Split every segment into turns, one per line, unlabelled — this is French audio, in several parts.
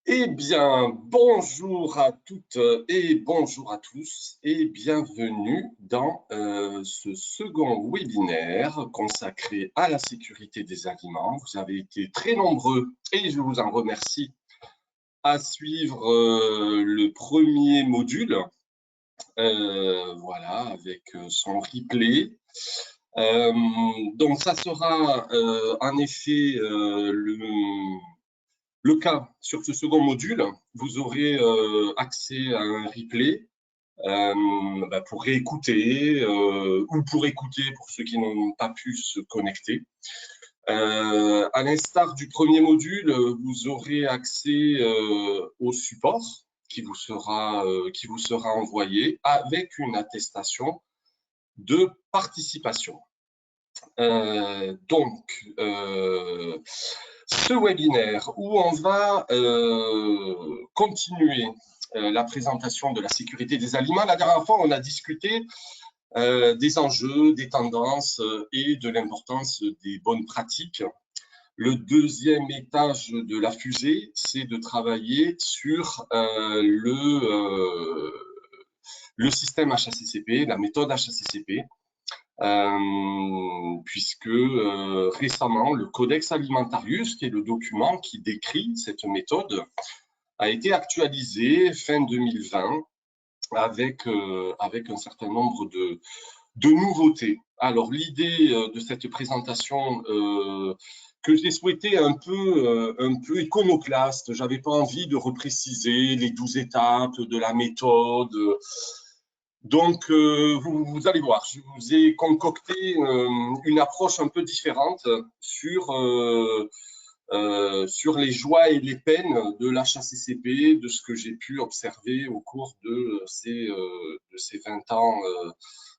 Eh bien, bonjour à toutes et bonjour à tous et bienvenue dans ce second webinaire consacré à la sécurité des aliments. Vous avez été très nombreux et je vous en remercie à suivre le premier module, voilà, avec son replay. Donc, ça sera en effet le cas sur ce second module. Vous aurez accès à un replay pour réécouter ou pour écouter pour ceux qui n'ont pas pu se connecter. À l'instar du premier module, vous aurez accès au support qui vous sera envoyé avec une attestation de participation. Ce webinaire où on va continuer la présentation de la sécurité des aliments. La dernière fois, on a discuté des enjeux, des tendances et de l'importance des bonnes pratiques. Le deuxième étage de la fusée, c'est de travailler sur le système HACCP, la méthode HACCP, puisque récemment, le Codex Alimentarius, qui est le document qui décrit cette méthode, a été actualisé fin 2020 avec un certain nombre de nouveautés. Alors, l'idée de cette présentation que j'ai souhaité un peu iconoclaste, j'avais pas envie de repréciser les 12 étapes de la méthode. Donc, vous allez voir, je vous ai concocté une approche un peu différente sur les joies et les peines de l'HACCP, de ce que j'ai pu observer au cours de ces 20 ans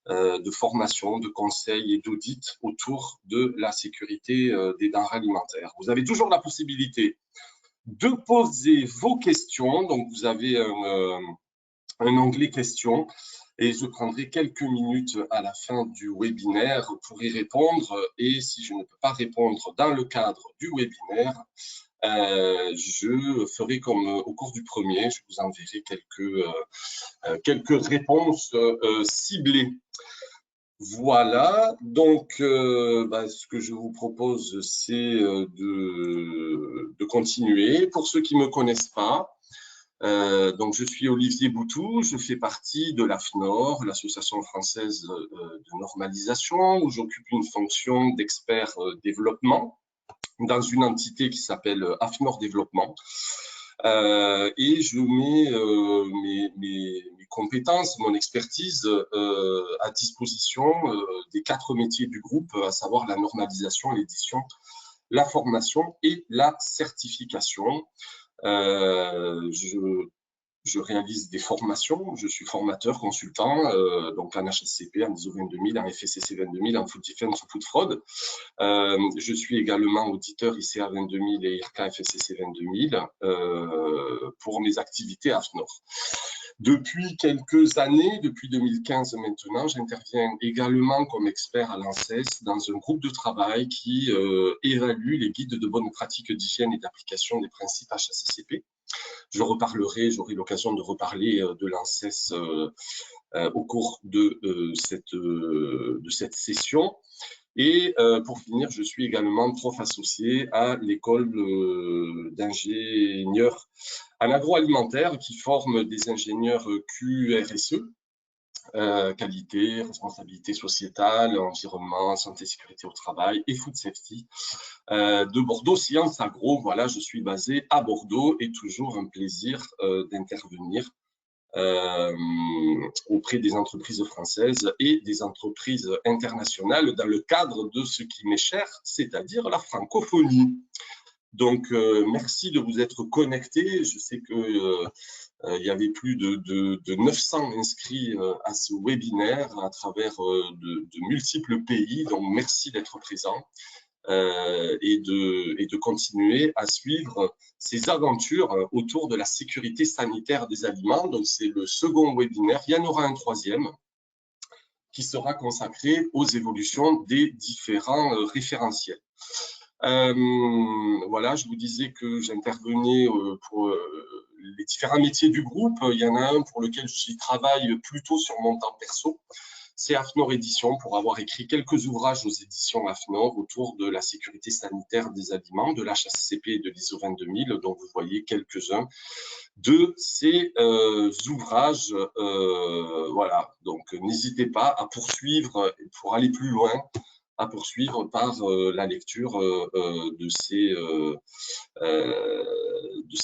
de formation, de conseil et d'audit autour de la sécurité des denrées alimentaires. Vous avez toujours la possibilité de poser vos questions. Donc, vous avez un onglet questions et je prendrai quelques minutes à la fin du webinaire pour y répondre. Et si je ne peux pas répondre dans le cadre du webinaire, je ferai comme au cours du premier, je vous enverrai quelques réponses ciblées. Voilà, donc ce que je vous propose, c'est de continuer. Pour ceux qui ne me connaissent pas, donc je suis Olivier Boutou, je fais partie de l'AFNOR, l'Association française de normalisation, où j'occupe une fonction d'expert développement dans une entité qui s'appelle AFNOR Développement. Et je mets mes compétences, mon expertise à disposition des 4 métiers du groupe, à savoir la normalisation, l'édition, la formation et la certification. Je réalise des formations, je suis formateur, consultant, donc en HACCP, en ISO 22000, en FSCC 22000, en Food Defense ou Food Fraud. Je suis également auditeur ICA 22000 et IRCA FSCC 22000 pour mes activités à AFNOR. Depuis quelques années, depuis 2015 maintenant, j'interviens également comme expert à l'ANSES dans un groupe de travail qui évalue les guides de bonnes pratiques d'hygiène et d'application des principes HACCP. J'aurai l'occasion de reparler de l'ANSES au cours de cette session. Et pour finir, je suis également prof associé à l'école d'ingénieurs en agroalimentaire qui forme des ingénieurs QRSE, qualité, responsabilité sociétale, environnement, santé, sécurité au travail et food safety de Bordeaux Sciences Agro. Voilà, je suis basé à Bordeaux et toujours un plaisir d'intervenir auprès des entreprises françaises et des entreprises internationales dans le cadre de ce qui m'est cher, c'est-à-dire la francophonie. Donc, merci de vous être connectés. Je sais que il y avait plus de 900 inscrits à ce webinaire à travers de multiples pays. Donc, merci d'être présents et de continuer à suivre ces aventures autour de la sécurité sanitaire des aliments. Donc, c'est le second webinaire. Il y en aura un troisième qui sera consacré aux évolutions des différents référentiels. voilà, je vous disais que j'intervenais pour les différents métiers du groupe. Il y en a un pour lequel j'y travaille plutôt sur mon temps perso. C'est AFNOR Éditions, pour avoir écrit quelques ouvrages aux éditions AFNOR autour de la sécurité sanitaire des aliments, de l'HACCP et de l'ISO 22000, dont vous voyez quelques-uns de ces ouvrages. Voilà, donc n'hésitez pas à poursuivre pour aller plus loin, à poursuivre par la lecture de ces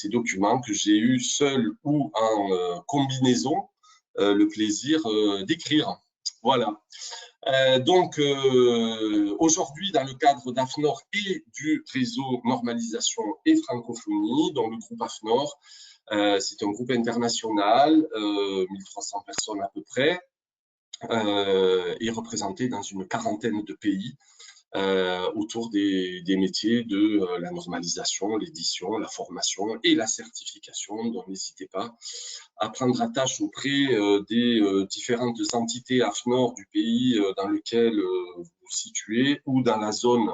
documents que j'ai eu seul ou en combinaison le plaisir d'écrire. Voilà. Donc, aujourd'hui, dans le cadre d'AFNOR et du réseau Normalisation et Francophonie, dans le groupe AFNOR, c'est un groupe international, 1300 personnes à peu près, et représenté dans une quarantaine de pays autour des métiers de la normalisation, l'édition, la formation et la certification. Donc, n'hésitez pas à prendre attache auprès des différentes entités AFNOR du pays dans lequel vous vous situez ou dans la zone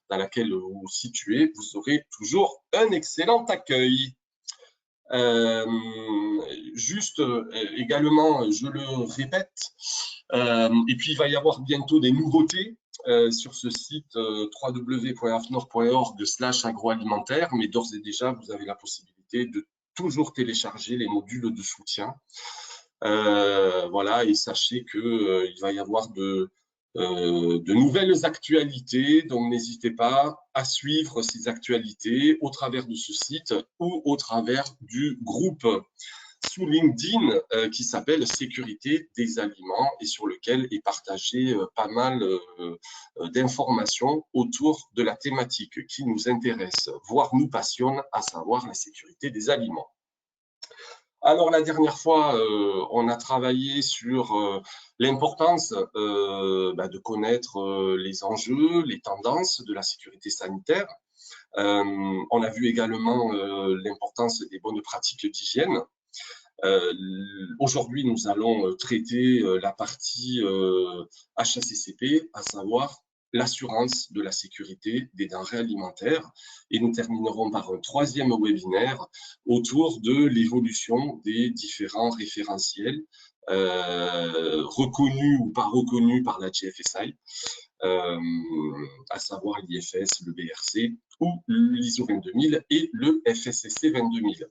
dans laquelle vous vous situez. Vous aurez toujours un excellent accueil. Juste également, je le répète, et puis il va y avoir bientôt des nouveautés sur ce site www.afnor.org/agroalimentaire, mais d'ores et déjà, vous avez la possibilité de toujours télécharger les modules de soutien. Voilà, et sachez qu'il va y avoir de nouvelles actualités, donc n'hésitez pas à suivre ces actualités au travers de ce site ou au travers du groupe sous LinkedIn qui s'appelle Sécurité des aliments et sur lequel est partagé pas mal d'informations autour de la thématique qui nous intéresse, voire nous passionne, à savoir la sécurité des aliments. Alors, la dernière fois, on a travaillé sur l'importance de connaître les enjeux, les tendances de la sécurité sanitaire. On a vu également l'importance des bonnes pratiques d'hygiène. Aujourd'hui, nous allons traiter la partie HACCP, à savoir l'assurance de la sécurité des denrées alimentaires. Et nous terminerons par un troisième webinaire autour de l'évolution des différents référentiels reconnus ou pas reconnus par la GFSI, à savoir l'IFS, le BRC ou l'ISO 22000 et le FSSC 22000.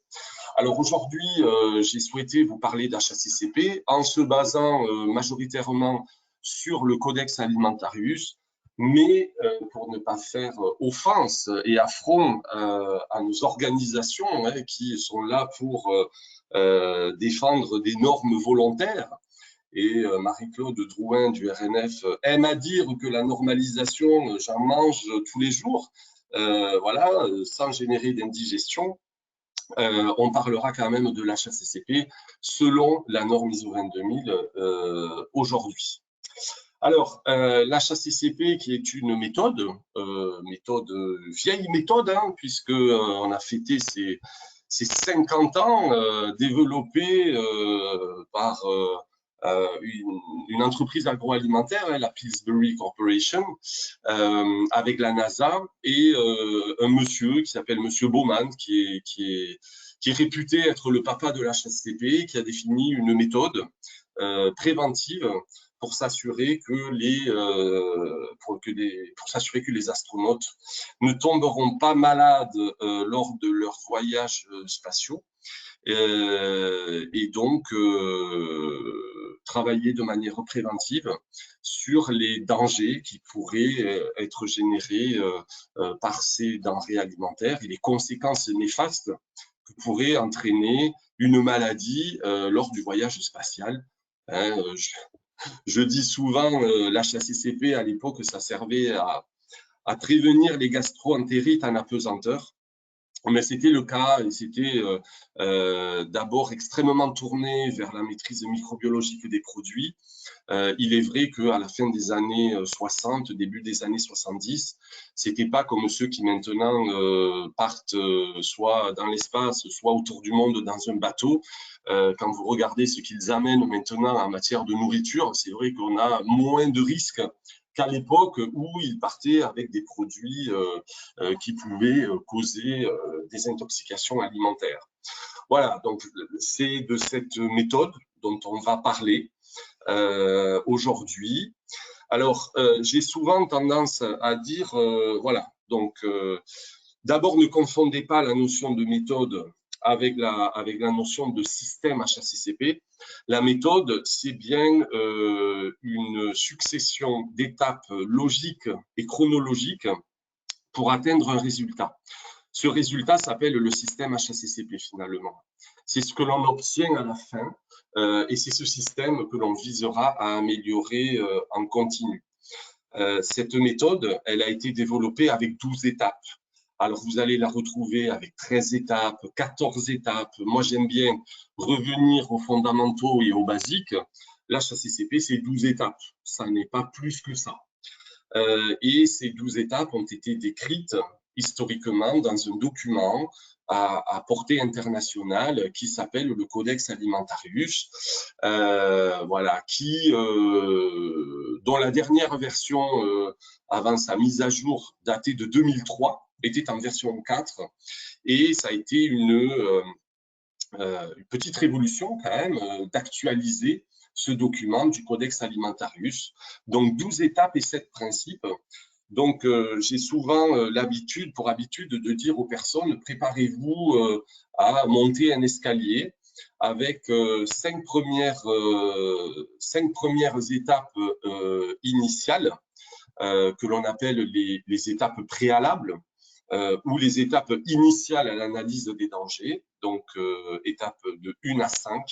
Alors aujourd'hui, j'ai souhaité vous parler d'HACCP en se basant majoritairement sur le Codex Alimentarius, mais pour ne pas faire offense et affront à nos organisations qui sont là pour défendre des normes volontaires. Et Marie-Claude Drouin du RNF aime à dire que la normalisation, j'en mange tous les jours, voilà, sans générer d'indigestion. On parlera quand même de l'HACCP selon la norme ISO 22000 aujourd'hui. Alors, l'HACCP qui est une méthode, vieille méthode, puisque on a fêté ces 50 ans développée par une entreprise agroalimentaire, la Pillsbury Corporation, avec la NASA et un monsieur qui s'appelle Monsieur Baumann, qui est réputé être le papa de l'HACCP, qui a défini une méthode préventive pour s'assurer que les astronautes ne tomberont pas malades lors de leurs voyages spatiaux. Et donc travailler de manière préventive sur les dangers qui pourraient être générés par ces denrées alimentaires et les conséquences néfastes que pourrait entraîner une maladie lors du voyage spatial. Je dis souvent, l'HACCP à l'époque, ça servait à prévenir les gastro-entérites en apesanteur. Mais c'était le cas et c'était d'abord extrêmement tourné vers la maîtrise microbiologique des produits. Il est vrai qu'à la fin des années 60, début des années 70, c'était pas comme ceux qui maintenant partent soit dans l'espace, soit autour du monde dans un bateau. Quand vous regardez ce qu'ils amènent maintenant en matière de nourriture, c'est vrai qu'on a moins de risques qu'à l'époque où ils partaient avec des produits qui pouvaient causer des intoxications alimentaires. Voilà, donc c'est de cette méthode dont on va parler aujourd'hui. Alors, j'ai souvent tendance à dire, voilà, donc d'abord ne confondez pas la notion de méthode avec la notion de système HACCP. La méthode, c'est bien une succession d'étapes logiques et chronologiques pour atteindre un résultat. Ce résultat s'appelle le système HACCP finalement. C'est ce que l'on obtient à la fin et c'est ce système que l'on visera à améliorer en continu. Cette méthode, elle a été développée avec 12 étapes. Alors, vous allez la retrouver avec 13 étapes, 14 étapes. Moi, j'aime bien revenir aux fondamentaux et aux basiques. L'HACCP, c'est 12 étapes. Ça n'est pas plus que ça. Et ces 12 étapes ont été décrites historiquement dans un document à portée internationale qui s'appelle le Codex Alimentarius, voilà, dont la dernière version avant sa mise à jour datée de 2003 était en version 4 et ça a été une petite révolution quand même d'actualiser ce document du Codex Alimentarius. Donc 12 étapes et 7 principes. Donc, j'ai souvent pour habitude de dire aux personnes, préparez-vous à monter un escalier avec 5 premières étapes initiales que l'on appelle les étapes préalables ou les étapes initiales à l'analyse des dangers, donc étapes de 1 à 5.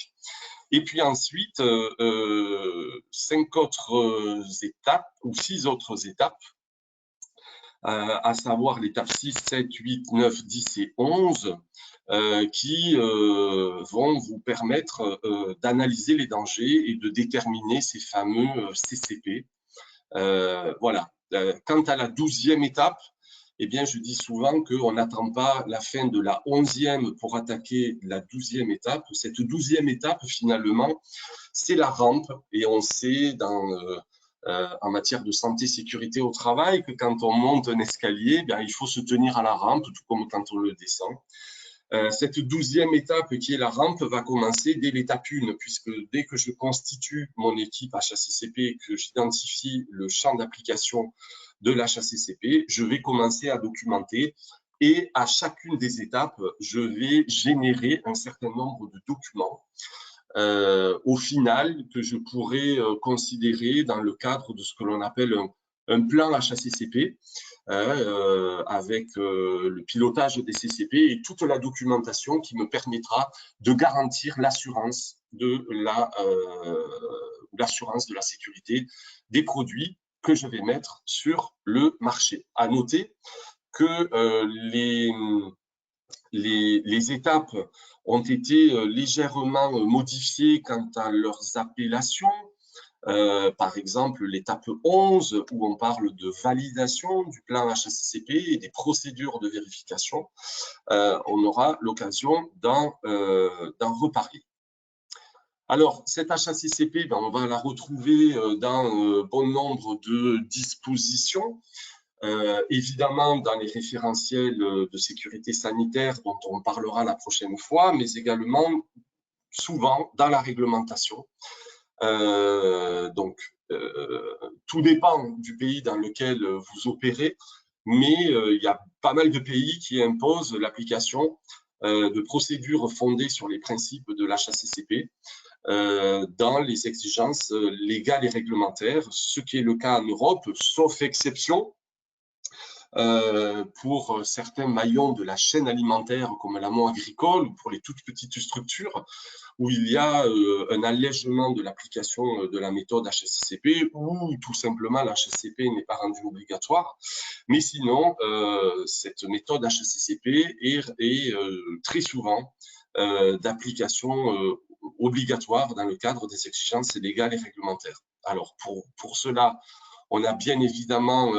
Et puis ensuite, 5 autres étapes ou 6 autres étapes à savoir l'étape 6, 7, 8, 9, 10 et 11, qui vont vous permettre d'analyser les dangers et de déterminer ces fameux CCP. Voilà. Quant à la 12e étape, eh bien, je dis souvent qu'on n'attend pas la fin de la 11e pour attaquer la 12e étape. Cette 12e étape, finalement, c'est la rampe. Et on sait en matière de santé sécurité au travail que quand on monte un escalier, bien, il faut se tenir à la rampe, tout comme quand on le descend. Cette 12e étape qui est la rampe va commencer dès l'étape 1, puisque dès que je constitue mon équipe HACCP et que j'identifie le champ d'application de l'HACCP, je vais commencer à documenter et à chacune des étapes, je vais générer un certain nombre de documents au final que je pourrais considérer dans le cadre de ce que l'on appelle un plan HACCP avec le pilotage des CCP et toute la documentation qui me permettra de garantir l'assurance de la sécurité des produits que je vais mettre sur le marché. À noter que les étapes ont été légèrement modifiées quant à leurs appellations. Par exemple, l'étape 11, où on parle de validation du plan HACCP et des procédures de vérification, on aura l'occasion d'en reparler. Alors, cette HACCP, on va la retrouver dans bon nombre de dispositions. Évidemment dans les référentiels de sécurité sanitaire dont on parlera la prochaine fois, mais également souvent dans la réglementation. Donc, tout dépend du pays dans lequel vous opérez, mais il y a pas mal de pays qui imposent l'application de procédures fondées sur les principes de l'HACCP dans les exigences légales et réglementaires, ce qui est le cas en Europe, sauf exception, pour certains maillons de la chaîne alimentaire comme l'amont agricole ou pour les toutes petites structures où il y a un allègement de l'application de la méthode HACCP ou tout simplement la HACCP n'est pas rendue obligatoire. Mais sinon, cette méthode HACCP est très souvent d'application obligatoire dans le cadre des exigences légales et réglementaires. Alors, pour cela, on a bien évidemment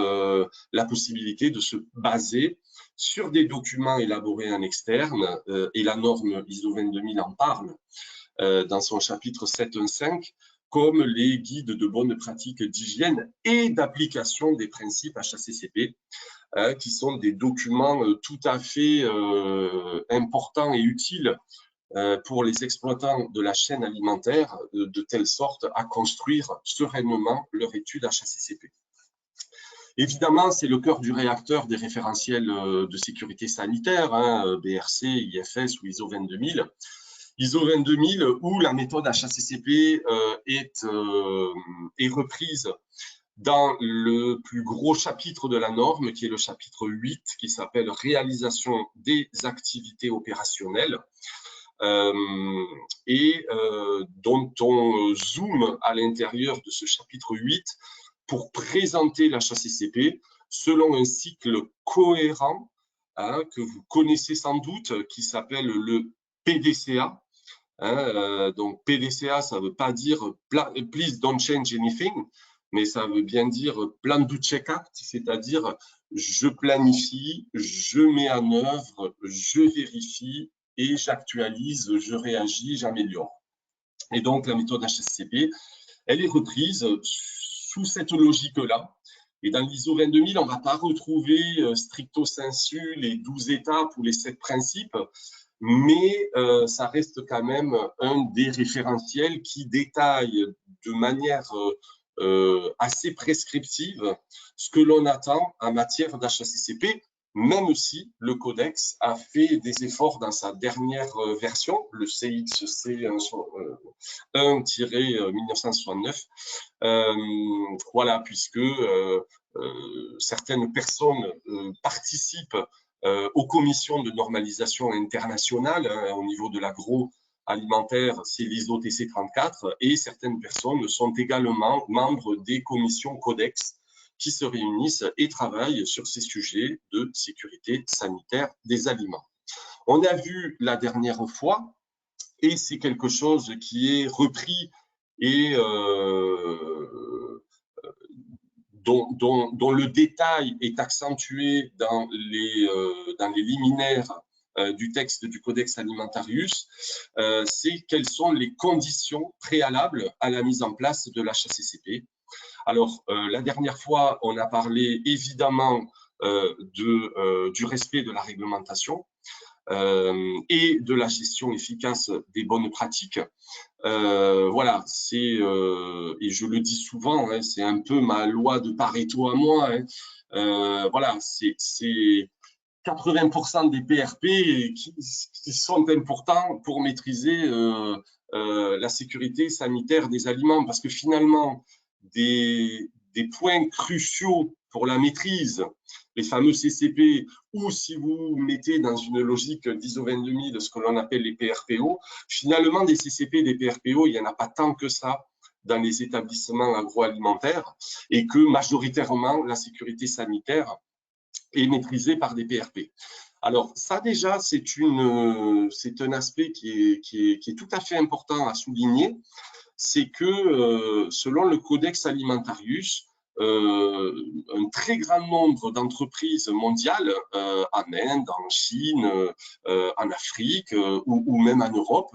la possibilité de se baser sur des documents élaborés en externe, et la norme ISO 22000 en parle dans son chapitre 7.1.5, comme les guides de bonnes pratiques d'hygiène et d'application des principes HACCP, qui sont des documents tout à fait importants et utiles pour les exploitants de la chaîne alimentaire, de telle sorte à construire sereinement leur étude HACCP. Évidemment, c'est le cœur du réacteur des référentiels de sécurité sanitaire, BRC, IFS ou ISO 22000. ISO 22000 où la méthode HACCP est reprise dans le plus gros chapitre de la norme, qui est le chapitre 8, qui s'appelle « Réalisation des activités opérationnelles ». Dont on zoome à l'intérieur de ce chapitre 8 pour présenter l'HACCP selon un cycle cohérent que vous connaissez sans doute, qui s'appelle le PDCA. Donc PDCA, ça ne veut pas dire « Please don't change anything », mais ça veut bien dire « Plan do check act », c'est-à-dire je planifie, je mets en œuvre, je vérifie, et j'actualise, je réagis, j'améliore. Et donc, la méthode HACCP, elle est reprise sous cette logique-là. Et dans l'ISO 22000, on ne va pas retrouver stricto sensu les 12 étapes ou les 7 principes, mais ça reste quand même un des référentiels qui détaille de manière assez prescriptive ce que l'on attend en matière d'HACCP, même si le codex a fait des efforts dans sa dernière version, le CXC 1-1969, voilà, puisque certaines personnes participent aux commissions de normalisation internationale au niveau de l'agroalimentaire, c'est l'ISO TC 34, et certaines personnes sont également membres des commissions codex qui se réunissent et travaillent sur ces sujets de sécurité sanitaire des aliments. On a vu la dernière fois, et c'est quelque chose qui est repris et dont le détail est accentué dans les liminaires du texte du Codex Alimentarius, c'est quelles sont les conditions préalables à la mise en place de l'HACCP. Alors, la dernière fois, on a parlé évidemment du respect de la réglementation et de la gestion efficace des bonnes pratiques. Voilà, et je le dis souvent, c'est un peu ma loi de Pareto à moi. Voilà, c'est 80% des PRP qui sont importants pour maîtriser la sécurité sanitaire des aliments, parce que finalement, des points cruciaux pour la maîtrise, les fameux CCP, ou si vous mettez dans une logique d'ISO 22000 ce que l'on appelle les PRPO, finalement, des CCP, des PRPO, il n'y en a pas tant que ça dans les établissements agroalimentaires, et que majoritairement, la sécurité sanitaire est maîtrisée par des PRP. Alors ça déjà, c'est un aspect qui est tout à fait important à souligner, c'est que selon le Codex Alimentarius, un très grand nombre d'entreprises mondiales, en Inde, en Chine, en Afrique ou même en Europe,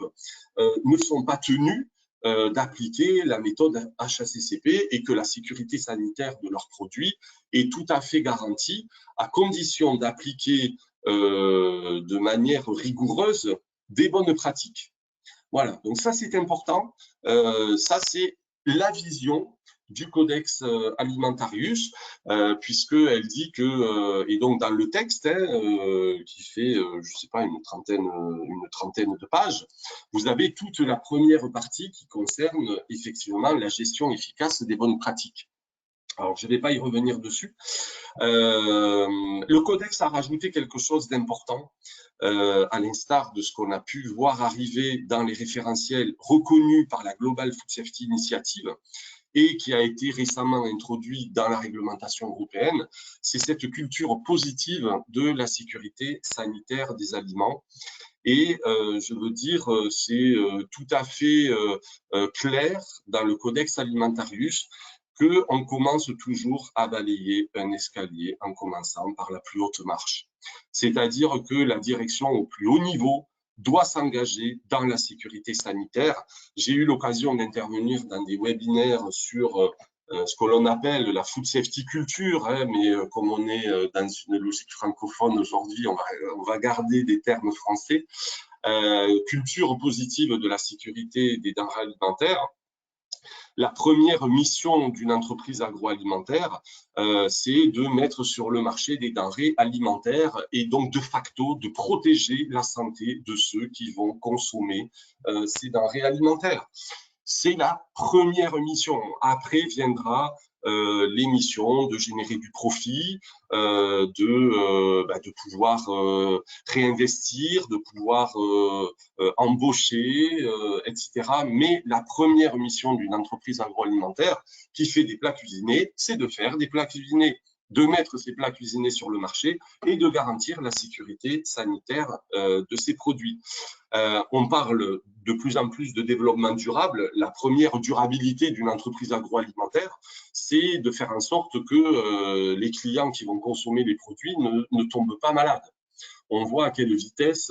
ne sont pas tenues d'appliquer la méthode HACCP et que la sécurité sanitaire de leurs produits est tout à fait garantie à condition d'appliquer de manière rigoureuse des bonnes pratiques. Voilà, donc ça c'est important, ça c'est la vision du Codex Alimentarius, puisqu'elle dit que, et donc dans le texte, qui fait, je sais pas, une trentaine de pages, vous avez toute la première partie qui concerne effectivement la gestion efficace des bonnes pratiques. Alors, je ne vais pas y revenir dessus. Le Codex a rajouté quelque chose d'important, à l'instar de ce qu'on a pu voir arriver dans les référentiels reconnus par la Global Food Safety Initiative et qui a été récemment introduit dans la réglementation européenne, c'est cette culture positive de la sécurité sanitaire des aliments. Et je veux dire, c'est tout à fait clair dans le Codex Alimentarius qu'on commence toujours à balayer un escalier en commençant par la plus haute marche. C'est-à-dire que la direction au plus haut niveau doit s'engager dans la sécurité sanitaire. J'ai eu l'occasion d'intervenir dans des webinaires sur ce que l'on appelle la food safety culture, hein, mais comme on est dans une logique francophone aujourd'hui, on va garder des termes français. Culture positive de la sécurité des denrées alimentaires. La première mission d'une entreprise agroalimentaire, c'est de mettre sur le marché des denrées alimentaires et donc de facto de protéger la santé de ceux qui vont consommer ces denrées alimentaires. C'est la première mission. Après viendra les missions de générer du profit, de pouvoir réinvestir, de pouvoir embaucher, etc. Mais la première mission d'une entreprise agroalimentaire qui fait des plats cuisinés, c'est de faire des plats cuisinés, de mettre ces plats cuisinés sur le marché et de garantir la sécurité sanitaire de ces produits. On parle de plus en plus de développement durable. La première durabilité d'une entreprise agroalimentaire, c'est de faire en sorte que les clients qui vont consommer les produits ne tombent pas malades. On voit à quelle vitesse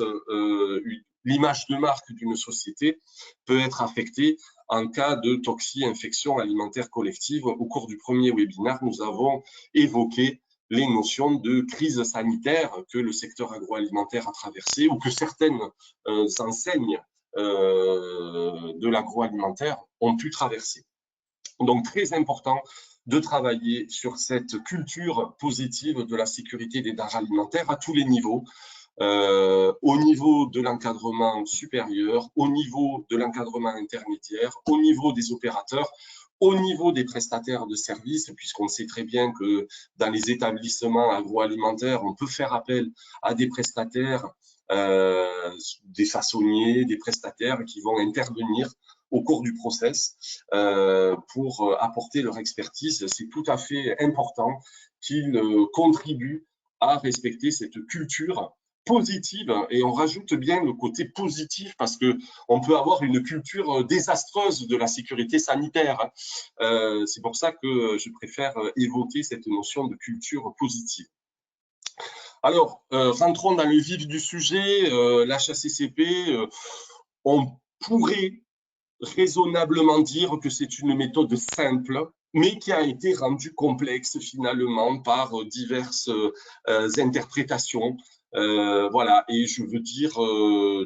l'image de marque d'une société peut être affectée en cas de toxi-infection alimentaire collective. Au cours du premier webinaire, nous avons évoqué les notions de crise sanitaire que le secteur agroalimentaire a traversé ou que certaines enseignes de l'agroalimentaire ont pu traverser. Donc, très important de travailler sur cette culture positive de la sécurité des denrées alimentaires à tous les niveaux, au niveau de l'encadrement supérieur, au niveau de l'encadrement intermédiaire, au niveau des opérateurs, au niveau des prestataires de services, puisqu'on sait très bien que dans les établissements agroalimentaires, on peut faire appel à des prestataires, des façonniers, des prestataires qui vont intervenir au cours du process pour apporter leur expertise. C'est tout à fait important qu'ils contribuent à respecter cette culture positive, et on rajoute bien le côté positif parce que on peut avoir une culture désastreuse de la sécurité sanitaire. C'est pour ça que je préfère évoquer cette notion de culture positive. Alors, rentrons dans le vif du sujet. L'HACCP, on pourrait raisonnablement dire que c'est une méthode simple, mais qui a été rendue complexe finalement par diverses interprétations. Voilà, et je veux dire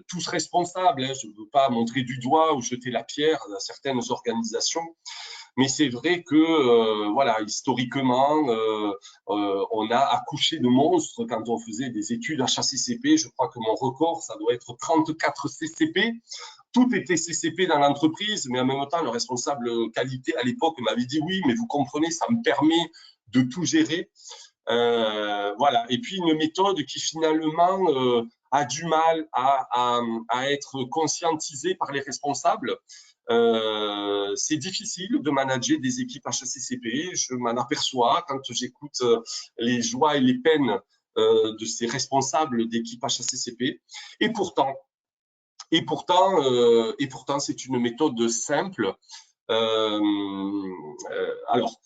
tous responsables, hein, je ne veux pas montrer du doigt ou jeter la pierre à certaines organisations, mais c'est vrai que voilà, historiquement, on a accouché de monstres quand on faisait des études HACCP. Je crois que mon record, ça doit être 34 CCP. Tout était CCP dans l'entreprise, mais en même temps, le responsable qualité à l'époque m'avait dit oui, mais vous comprenez, ça me permet de tout gérer. Voilà. Et puis une méthode qui finalement a du mal à être conscientisée par les responsables. C'est difficile de manager des équipes HACCP. Je m'en aperçois quand j'écoute les joies et les peines de ces responsables d'équipes HACCP. Et pourtant, c'est une méthode simple. Alors,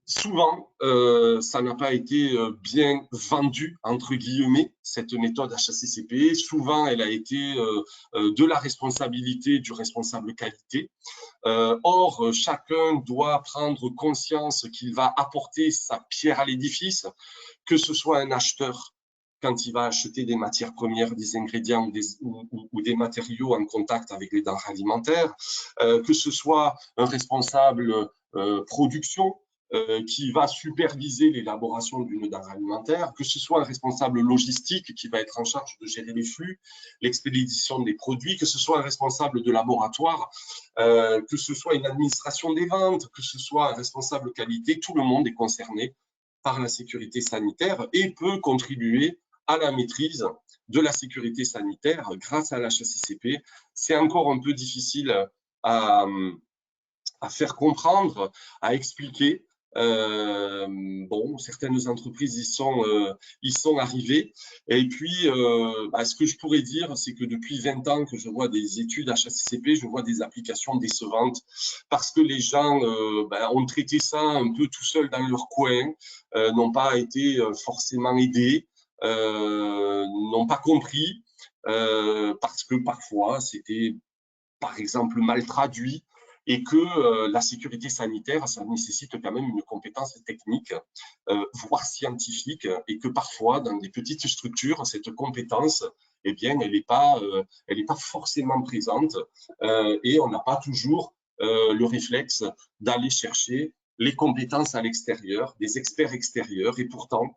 souvent, ça n'a pas été bien vendu, entre guillemets, cette méthode HACCP. Souvent, elle a été de la responsabilité du responsable qualité. Or, chacun doit prendre conscience qu'il va apporter sa pierre à l'édifice, que ce soit un acheteur quand il va acheter des matières premières, des ingrédients ou des matériaux en contact avec les denrées alimentaires, que ce soit un responsable production qui va superviser l'élaboration d'une denrée alimentaire, que ce soit un responsable logistique qui va être en charge de gérer les flux, l'expédition des produits, que ce soit un responsable de laboratoire, que ce soit une administration des ventes, que ce soit un responsable qualité, tout le monde est concerné par la sécurité sanitaire et peut contribuer à la maîtrise de la sécurité sanitaire grâce à l'HACCP. C'est encore un peu difficile à faire comprendre, à expliquer. Bon, certaines entreprises y sont arrivées. Et puis, ce que je pourrais dire, c'est que depuis 20 ans que je vois des études HACCP, je vois des applications décevantes parce que les gens ont traité ça un peu tout seuls dans leur coin, n'ont pas été forcément aidés, n'ont pas compris. parce que parfois c'était par exemple mal traduit et que la sécurité sanitaire, ça nécessite quand même une compétence technique, voire scientifique, et que parfois, dans des petites structures, cette compétence, eh bien, elle n'est pas forcément présente, et on n'a pas toujours le réflexe d'aller chercher les compétences à l'extérieur, des experts extérieurs, et pourtant,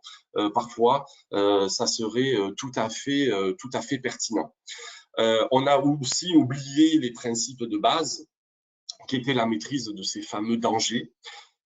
parfois, ça serait tout à fait pertinent. On a aussi oublié les principes de base, qui étaient la maîtrise de ces fameux dangers.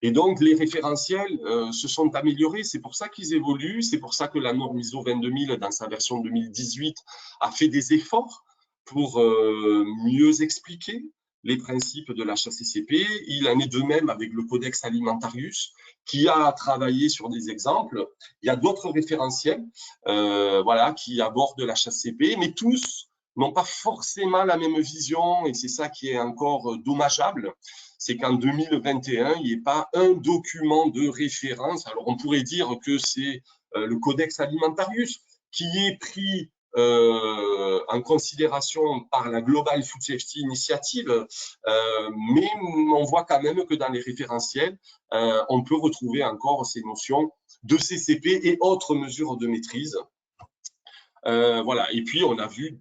Et donc, les référentiels se sont améliorés. C'est pour ça qu'ils évoluent. C'est pour ça que la norme ISO 22000, dans sa version 2018, a fait des efforts pour mieux expliquer les principes de l'HACCP. Il en est de même avec le Codex Alimentarius, qui a travaillé sur des exemples. Il y a d'autres référentiels voilà, qui abordent l'HACCP, mais tous n'ont pas forcément la même vision, et c'est ça qui est encore dommageable, c'est qu'en 2021, il n'y ait pas un document de référence. Alors, on pourrait dire que c'est le Codex Alimentarius qui est pris en considération par la Global Food Safety Initiative, mais on voit quand même que dans les référentiels, on peut retrouver encore ces notions de CCP et autres mesures de maîtrise. Voilà. Et puis, on a vu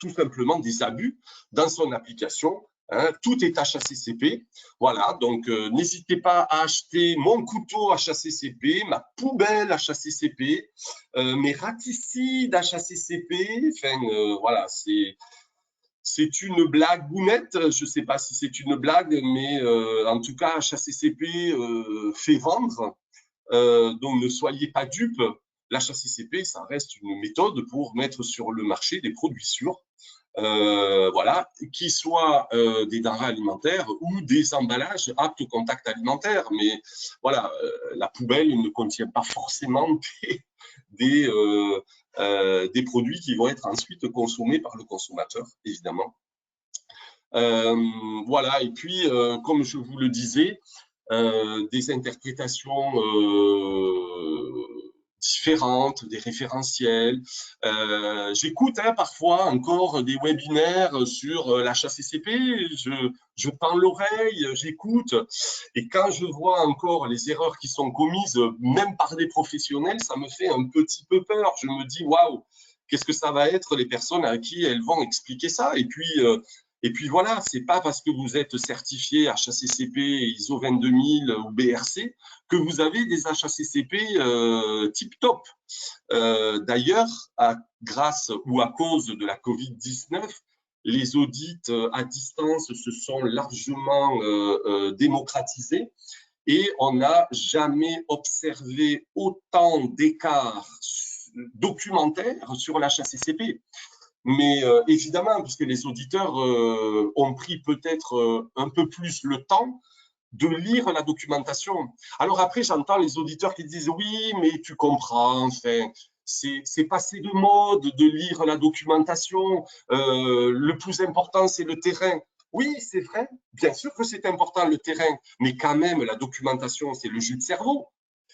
tout simplement des abus dans son application. Hein, tout est HACCP. Voilà, donc n'hésitez pas à acheter mon couteau HACCP, ma poubelle HACCP, mes raticides HACCP. Enfin, voilà, c'est une blague bounette. Je ne sais pas si c'est une blague, mais en tout cas, HACCP fait vendre. Donc, ne soyez pas dupes. L'HACCP, ça reste une méthode pour mettre sur le marché des produits sûrs. Voilà, qui soient des denrées alimentaires ou des emballages aptes au contact alimentaire. Mais voilà, la poubelle ne contient pas forcément des produits qui vont être ensuite consommés par le consommateur, évidemment. Voilà, et puis, comme je vous le disais, des interprétations différentes, des référentiels. J'écoute parfois encore des webinaires sur l'HACCP, je tends l'oreille, j'écoute, et quand je vois encore les erreurs qui sont commises, même par des professionnels, ça me fait un petit peu peur. Je me dis, waouh, qu'est-ce que ça va être les personnes à qui elles vont expliquer ça? Et puis voilà, c'est pas parce que vous êtes certifié HACCP, ISO 22000 ou BRC que vous avez des HACCP tip-top. D'ailleurs, grâce ou à cause de la Covid-19, les audits à distance se sont largement démocratisés et on n'a jamais observé autant d'écarts documentaires sur l'HACCP. Mais évidemment, puisque les auditeurs ont pris peut-être un peu plus le temps de lire la documentation. Alors après, j'entends les auditeurs qui disent « Oui, mais tu comprends, enfin, c'est passé de mode de lire la documentation, le plus important, c'est le terrain. » Oui, c'est vrai, bien sûr que c'est important le terrain, mais quand même, la documentation, c'est le jus de cerveau.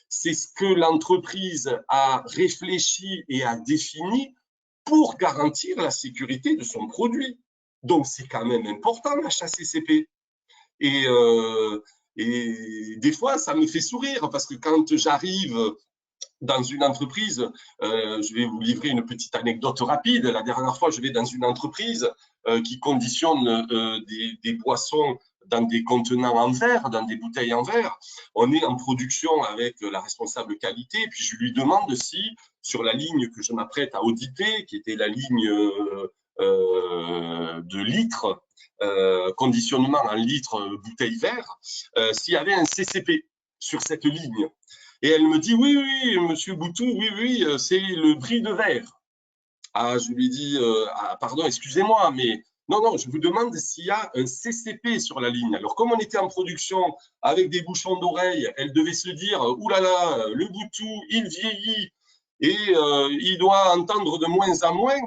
C'est ce que l'entreprise a réfléchi et a défini pour garantir la sécurité de son produit. Donc, c'est quand même important, la HACCP. Et des fois, ça me fait sourire parce que quand j'arrive dans une entreprise, je vais vous livrer une petite anecdote rapide. La dernière fois, je vais dans une entreprise qui conditionne des boissons dans des contenants en verre, dans des bouteilles en verre. On est en production avec la responsable qualité, et puis je lui demande si, sur la ligne que je m'apprête à auditer, qui était la ligne de litres, conditionnement en litres bouteille verre, s'il y avait un CCP sur cette ligne. Et elle me dit, oui, oui, monsieur Boutou, oui, oui, c'est le bris de verre. Ah, je lui dis, ah, pardon, excusez-moi, mais non, non, je vous demande s'il y a un CCP sur la ligne. Alors, comme on était en production avec des bouchons d'oreille, elle devait se dire, oulala, le Boutou, il vieillit et il doit entendre de moins en moins.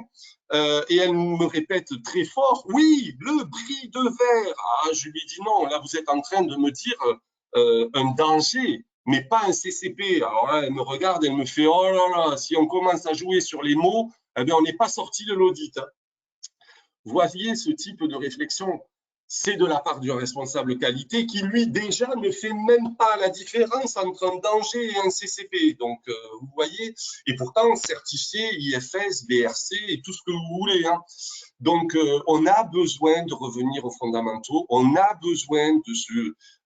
Et elle me répète très fort, oui, le bris de verre. Ah, je lui dis, non, là, vous êtes en train de me dire un danger. mais pas un CCP. Alors là, elle me regarde, elle me fait « Oh là là, si on commence à jouer sur les mots, eh bien, on n'est pas sorti de l'audit. » Voyez ce type de réflexion, c'est de la part du responsable qualité qui, lui, déjà ne fait même pas la différence entre un danger et un CCP. Donc, vous voyez, et pourtant certifié IFS, BRC et tout ce que vous voulez. Hein. Donc, on a besoin de revenir aux fondamentaux, on a besoin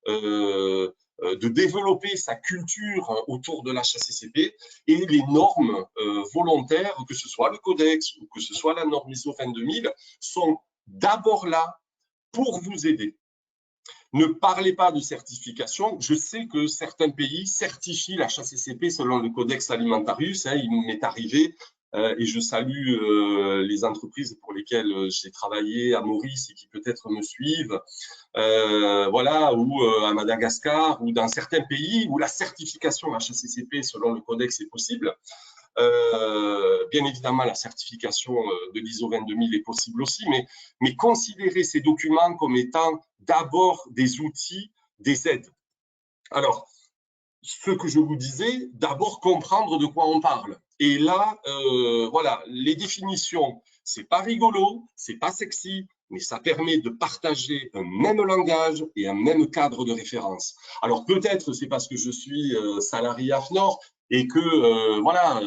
de développer sa culture autour de l'HACCP et les normes volontaires, que ce soit le codex ou que ce soit la norme ISO 22000, sont d'abord là pour vous aider. Ne parlez pas de certification. Je sais que certains pays certifient la HACCP selon le Codex Alimentarius. Hein, il m'est arrivé, et je salue les entreprises pour lesquelles j'ai travaillé à Maurice et qui peut-être me suivent, voilà, ou à Madagascar, ou dans certains pays où la certification HACCP selon le Codex est possible. Bien évidemment, la certification de l'ISO 22000 est possible aussi, mais considérez ces documents comme étant d'abord des outils, des aides. Alors, ce que je vous disais, d'abord comprendre de quoi on parle. Et là, voilà, les définitions, c'est pas rigolo, c'est pas sexy, mais ça permet de partager un même langage et un même cadre de référence. Alors peut-être c'est parce que je suis salarié AFNOR et que voilà,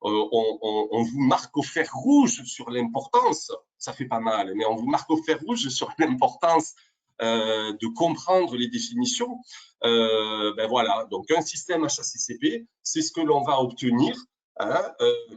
on vous marque au fer rouge sur l'importance, ça fait pas mal, mais on vous marque au fer rouge sur l'importance de comprendre les définitions. Ben voilà, donc un système HACCP, c'est ce que l'on va obtenir hein,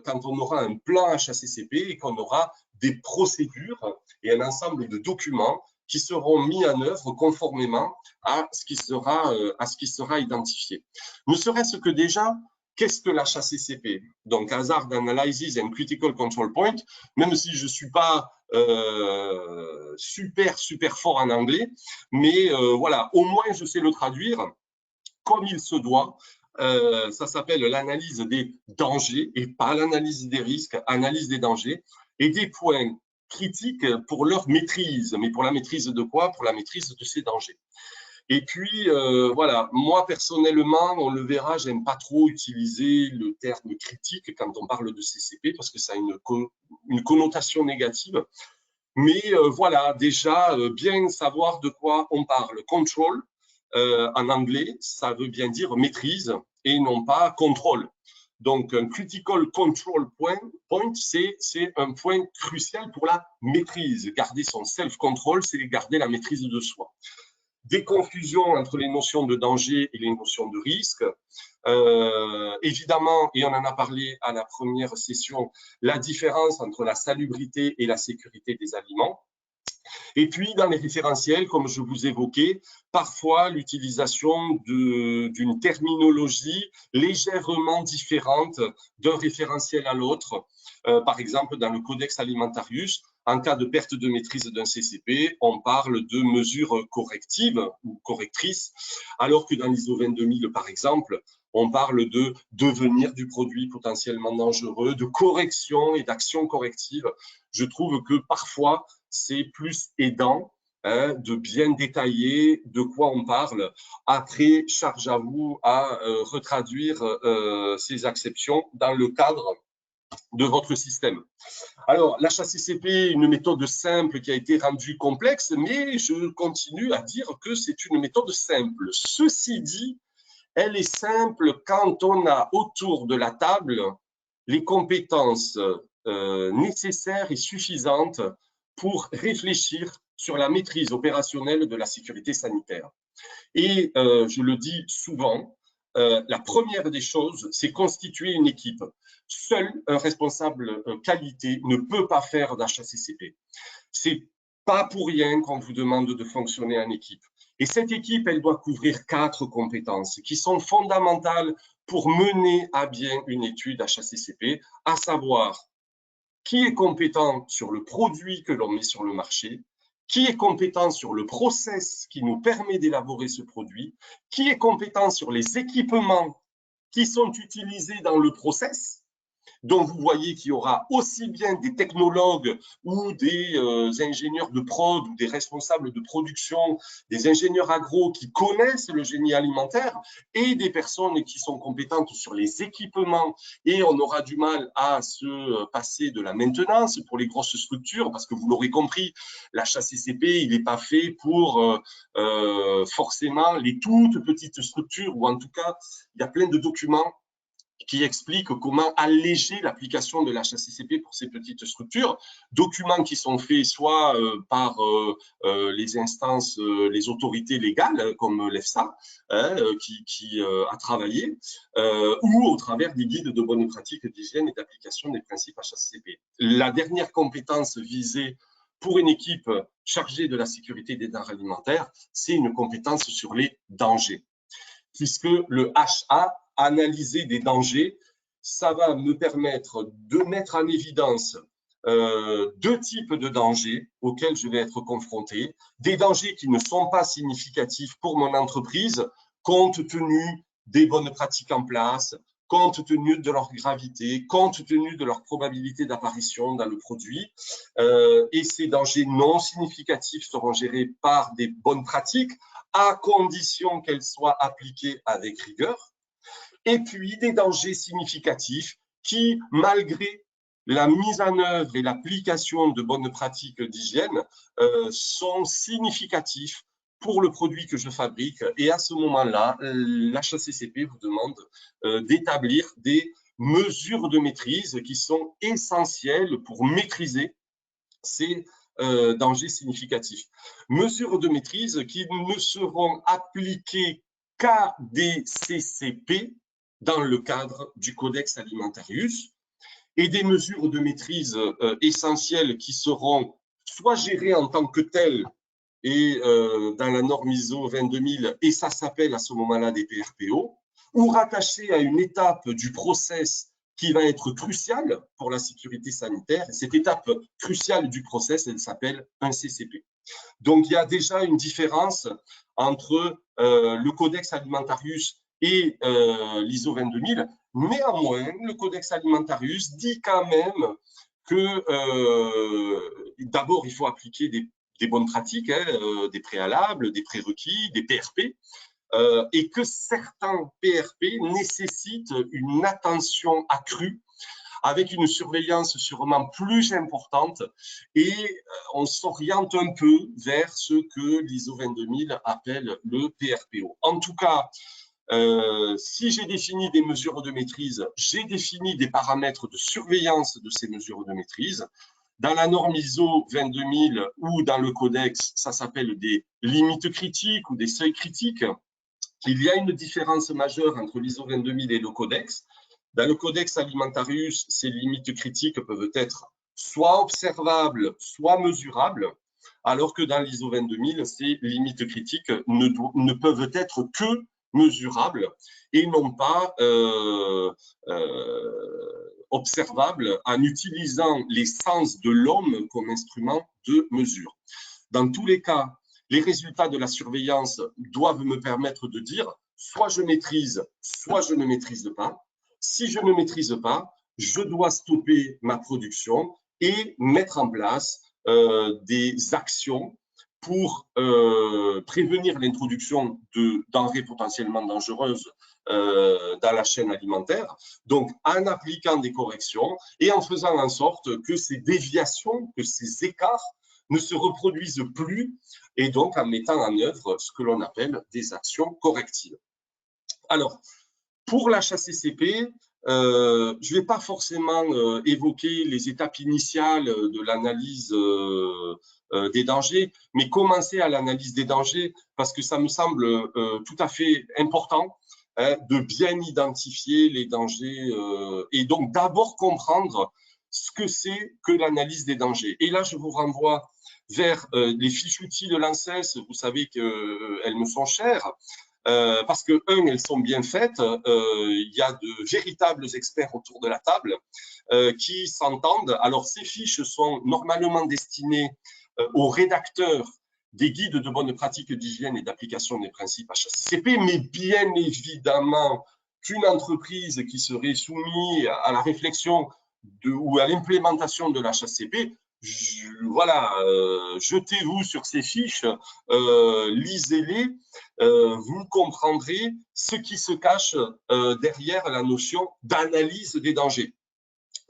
quand on aura un plan HACCP et qu'on aura des procédures et un ensemble de documents qui seront mis en œuvre conformément à ce qui sera identifié. Ne serait-ce que déjà, qu'est-ce que l'HACCP? Donc, Hazard Analysis and Critical Control Point, même si je ne suis pas super fort en anglais, mais voilà, au moins je sais le traduire comme il se doit. Ça s'appelle l'analyse des dangers et pas l'analyse des risques, analyse des dangers et des points critiques pour leur maîtrise. Mais pour la maîtrise de quoi? Pour la maîtrise de ces dangers. Et puis, voilà, moi personnellement, on le verra, j'aime pas trop utiliser le terme critique quand on parle de CCP parce que ça a une connotation négative. Mais voilà, déjà, bien savoir de quoi on parle. Control, en anglais, ça veut bien dire maîtrise et non pas contrôle. Donc, un critical control point, c'est un point crucial pour la maîtrise. Garder son self-control, c'est garder la maîtrise de soi. Des confusions entre les notions de danger et les notions de risque. Évidemment, et on en a parlé à la première session, la différence entre la salubrité et la sécurité des aliments. Et puis, dans les référentiels, comme je vous évoquais, parfois l'utilisation d'une terminologie légèrement différente d'un référentiel à l'autre. Par exemple, dans le Codex Alimentarius, en cas de perte de maîtrise d'un CCP, on parle de mesures correctives ou correctrices, alors que dans l'ISO 22000, par exemple, on parle de devenir du produit potentiellement dangereux, de correction et d'action corrective. Je trouve que parfois, c'est plus aidant hein, de bien détailler de quoi on parle. Après, charge à vous à retraduire ces exceptions dans le cadre de votre système. Alors, l'HACCP, une méthode simple qui a été rendue complexe, mais je continue à dire que c'est une méthode simple. Ceci dit, elle est simple quand on a autour de la table les compétences nécessaires et suffisantes pour réfléchir sur la maîtrise opérationnelle de la sécurité sanitaire. Et je le dis souvent, la première des choses, c'est constituer une équipe. Seul un responsable qualité ne peut pas faire d'HACCP. C'est pas pour rien qu'on vous demande de fonctionner en équipe. Et cette équipe, elle doit couvrir 4 compétences qui sont fondamentales pour mener à bien une étude HACCP, à savoir qui est compétent sur le produit que l'on met sur le marché, qui est compétent sur le process qui nous permet d'élaborer ce produit, qui est compétent sur les équipements qui sont utilisés dans le process, Donc, vous voyez qu'il y aura aussi bien des technologues ou des ingénieurs de prod ou des responsables de production, des ingénieurs agro qui connaissent le génie alimentaire et des personnes qui sont compétentes sur les équipements. Et on aura du mal à se passer de la maintenance pour les grosses structures parce que vous l'aurez compris, l'HACCP, il n'est pas fait pour forcément les toutes petites structures, ou en tout cas, il y a plein de documents qui explique comment alléger l'application de l'HACCP pour ces petites structures, documents qui sont faits soit par les instances, les autorités légales, comme l'EFSA, hein, qui a travaillé, ou au travers des guides de bonnes pratiques d'hygiène et d'application des principes HACCP. La dernière compétence visée pour une équipe chargée de la sécurité des denrées alimentaires, c'est une compétence sur les dangers, puisque le HA, analyser des dangers, ça va me permettre de mettre en évidence deux types de dangers auxquels je vais être confronté, des dangers qui ne sont pas significatifs pour mon entreprise, compte tenu des bonnes pratiques en place, compte tenu de leur gravité, compte tenu de leur probabilité d'apparition dans le produit. Et ces dangers non significatifs seront gérés par des bonnes pratiques, à condition qu'elles soient appliquées avec rigueur. Et puis des dangers significatifs qui, malgré la mise en œuvre et l'application de bonnes pratiques d'hygiène, sont significatifs pour le produit que je fabrique. Et à ce moment-là, l'HACCP vous demande d'établir des mesures de maîtrise qui sont essentielles pour maîtriser ces dangers significatifs. Mesures de maîtrise qui ne seront appliquées qu'à des CCP dans le cadre du Codex Alimentarius, et des mesures de maîtrise essentielles qui seront soit gérées en tant que telles et dans la norme ISO 22000, et ça s'appelle à ce moment-là des PRPO, ou rattachées à une étape du process qui va être cruciale pour la sécurité sanitaire. Et cette étape cruciale du process, elle s'appelle un CCP. Donc, il y a déjà une différence entre le Codex Alimentarius et l'ISO 22000. Néanmoins, le Codex Alimentarius dit quand même que d'abord, il faut appliquer des bonnes pratiques, hein, des préalables, des prérequis, des PRP, et que certains PRP nécessitent une attention accrue avec une surveillance sûrement plus importante, et on s'oriente un peu vers ce que l'ISO 22000 appelle le PRPO. En tout cas, si j'ai défini des mesures de maîtrise, j'ai défini des paramètres de surveillance de ces mesures de maîtrise. Dans la norme ISO 22000 ou dans le codex, ça s'appelle des limites critiques ou des seuils critiques. Il y a une différence majeure entre l'ISO 22000 et le codex. Dans le Codex Alimentarius, ces limites critiques peuvent être soit observables, soit mesurables, alors que dans l'ISO 22000, ces limites critiques ne peuvent être que mesurables et non pas observables en utilisant les sens de l'homme comme instrument de mesure. Dans tous les cas, les résultats de la surveillance doivent me permettre de dire soit je maîtrise, soit je ne maîtrise pas. Si je ne maîtrise pas, je dois stopper ma production et mettre en place des actions pour prévenir l'introduction de denrées potentiellement dangereuses dans la chaîne alimentaire, donc en appliquant des corrections et en faisant en sorte que ces déviations, que ces écarts ne se reproduisent plus, et donc en mettant en œuvre ce que l'on appelle des actions correctives. Alors, pour l'HACCP, je ne vais pas forcément évoquer les étapes initiales de l'analyse des dangers, mais commencer à l'analyse des dangers parce que ça me semble tout à fait important, hein, de bien identifier les dangers et donc d'abord comprendre ce que c'est que l'analyse des dangers. Et là, je vous renvoie vers les fiches outils de l'ANSES. Vous savez qu'elles me sont chères. Parce que, elles sont bien faites, il y a de véritables experts autour de la table qui s'entendent. Alors, ces fiches sont normalement destinées aux rédacteurs des guides de bonnes pratiques d'hygiène et d'application des principes HACCP, mais bien évidemment qu'une entreprise qui serait soumise à la réflexion ou à l'implémentation de l'HACCP, voilà, jetez-vous sur ces fiches, lisez-les, vous comprendrez ce qui se cache derrière la notion d'analyse des dangers.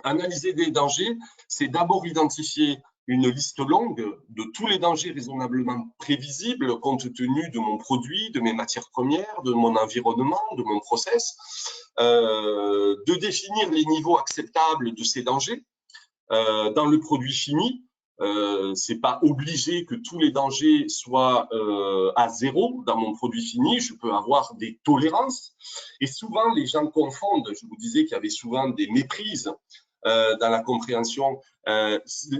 Analyser des dangers, c'est d'abord identifier une liste longue de tous les dangers raisonnablement prévisibles compte tenu de mon produit, de mes matières premières, de mon environnement, de mon process, de définir les niveaux acceptables de ces dangers. Dans le produit fini, c'est pas obligé que tous les dangers soient à zéro dans mon produit fini. Je peux avoir des tolérances. Et souvent, les gens confondent. Je vous disais qu'il y avait souvent des méprises dans la compréhension.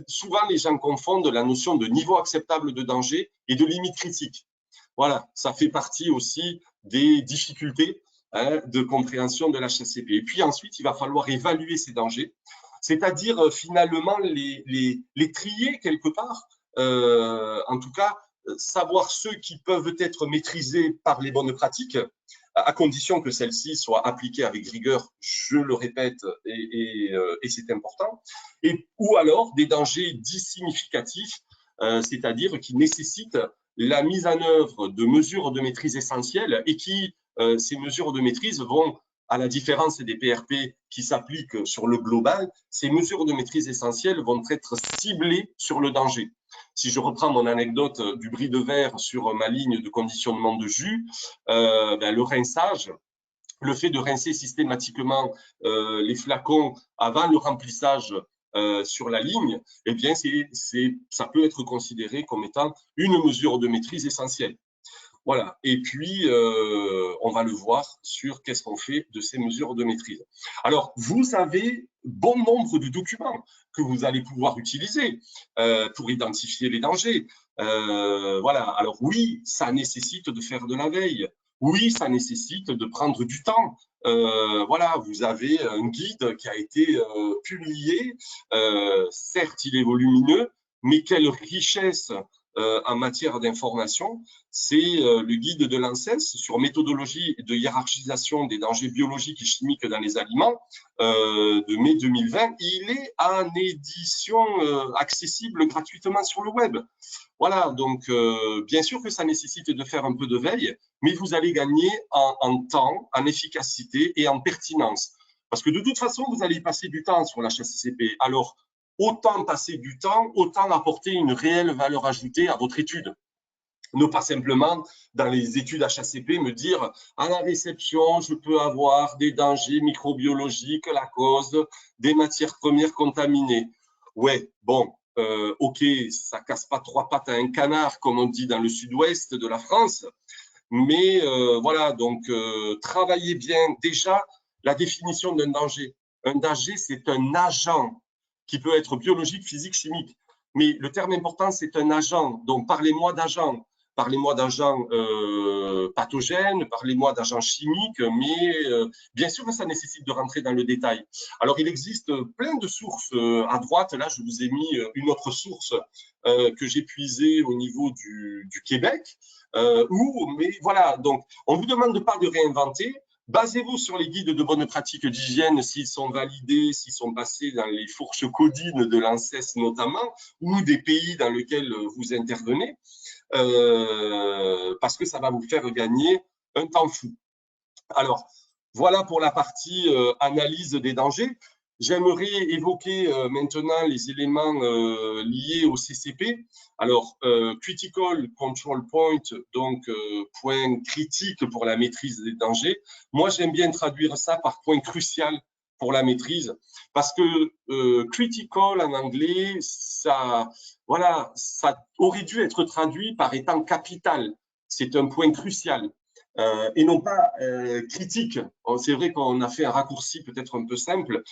Souvent, les gens confondent la notion de niveau acceptable de danger et de limite critique. Voilà, ça fait partie aussi des difficultés de compréhension de l'HACCP. Et puis ensuite, il va falloir évaluer ces dangers, c'est-à-dire finalement les trier quelque part, en tout cas, savoir ceux qui peuvent être maîtrisés par les bonnes pratiques, à condition que celles-ci soient appliquées avec rigueur, je le répète, et c'est important, ou alors des dangers dits significatifs, c'est-à-dire qui nécessitent la mise en œuvre de mesures de maîtrise essentielles et qui, ces mesures de maîtrise vont, à la différence des PRP qui s'appliquent sur le global, ces mesures de maîtrise essentielles vont être ciblées sur le danger. Si je reprends mon anecdote du bris de verre sur ma ligne de conditionnement de jus, le rinçage, le fait de rincer systématiquement les flacons avant le remplissage sur la ligne, eh bien, ça peut être considéré comme étant une mesure de maîtrise essentielle. Voilà. Et puis, on va le voir sur qu'est-ce qu'on fait de ces mesures de maîtrise. Alors, vous avez bon nombre de documents que vous allez pouvoir utiliser pour identifier les dangers. Voilà. Alors oui, ça nécessite de faire de la veille. Oui, ça nécessite de prendre du temps. Voilà, vous avez un guide qui a été publié. Certes, il est volumineux, mais quelle richesse en matière d'information, c'est le guide de l'ANSES sur méthodologie de hiérarchisation des dangers biologiques et chimiques dans les aliments de mai 2020. Il est en édition accessible gratuitement sur le web. Voilà, donc bien sûr que ça nécessite de faire un peu de veille, mais vous allez gagner en temps, en efficacité et en pertinence. Parce que de toute façon, vous allez passer du temps sur la HACCP. Alors, autant passer du temps, autant apporter une réelle valeur ajoutée à votre étude. Ne pas simplement, dans les études HACCP, me dire à la réception, je peux avoir des dangers microbiologiques, la cause des matières premières contaminées. Ouais, bon, ok, ça casse pas trois pattes à un canard, comme on dit dans le sud-ouest de la France, mais voilà, donc travaillez bien déjà la définition d'un danger. Un danger, c'est un agent qui peut être biologique, physique, chimique. Mais le terme important, c'est un agent. Donc, parlez-moi d'agent. Parlez-moi d'agents pathogènes, parlez-moi d'agents chimiques, mais bien sûr que ça nécessite de rentrer dans le détail. Alors, il existe plein de sources à droite. Là, je vous ai mis une autre source que j'ai puisée au niveau du Québec. Mais voilà, donc, on ne vous demande pas de réinventer. Basez-vous sur les guides de bonnes pratiques d'hygiène s'ils sont validés, s'ils sont passés dans les fourches codines de l'ANSES notamment, ou des pays dans lesquels vous intervenez, parce que ça va vous faire gagner un temps fou. Alors, voilà pour la partie analyse des dangers. J'aimerais évoquer maintenant les éléments liés au CCP. Alors, Critical Control Point, donc point critique pour la maîtrise des dangers. Moi, j'aime bien traduire ça par point crucial pour la maîtrise, parce que critical en anglais, ça, voilà, ça aurait dû être traduit par étant capital. C'est un point crucial. Et non pas critique. C'est vrai qu'on a fait un raccourci peut-être un peu simple,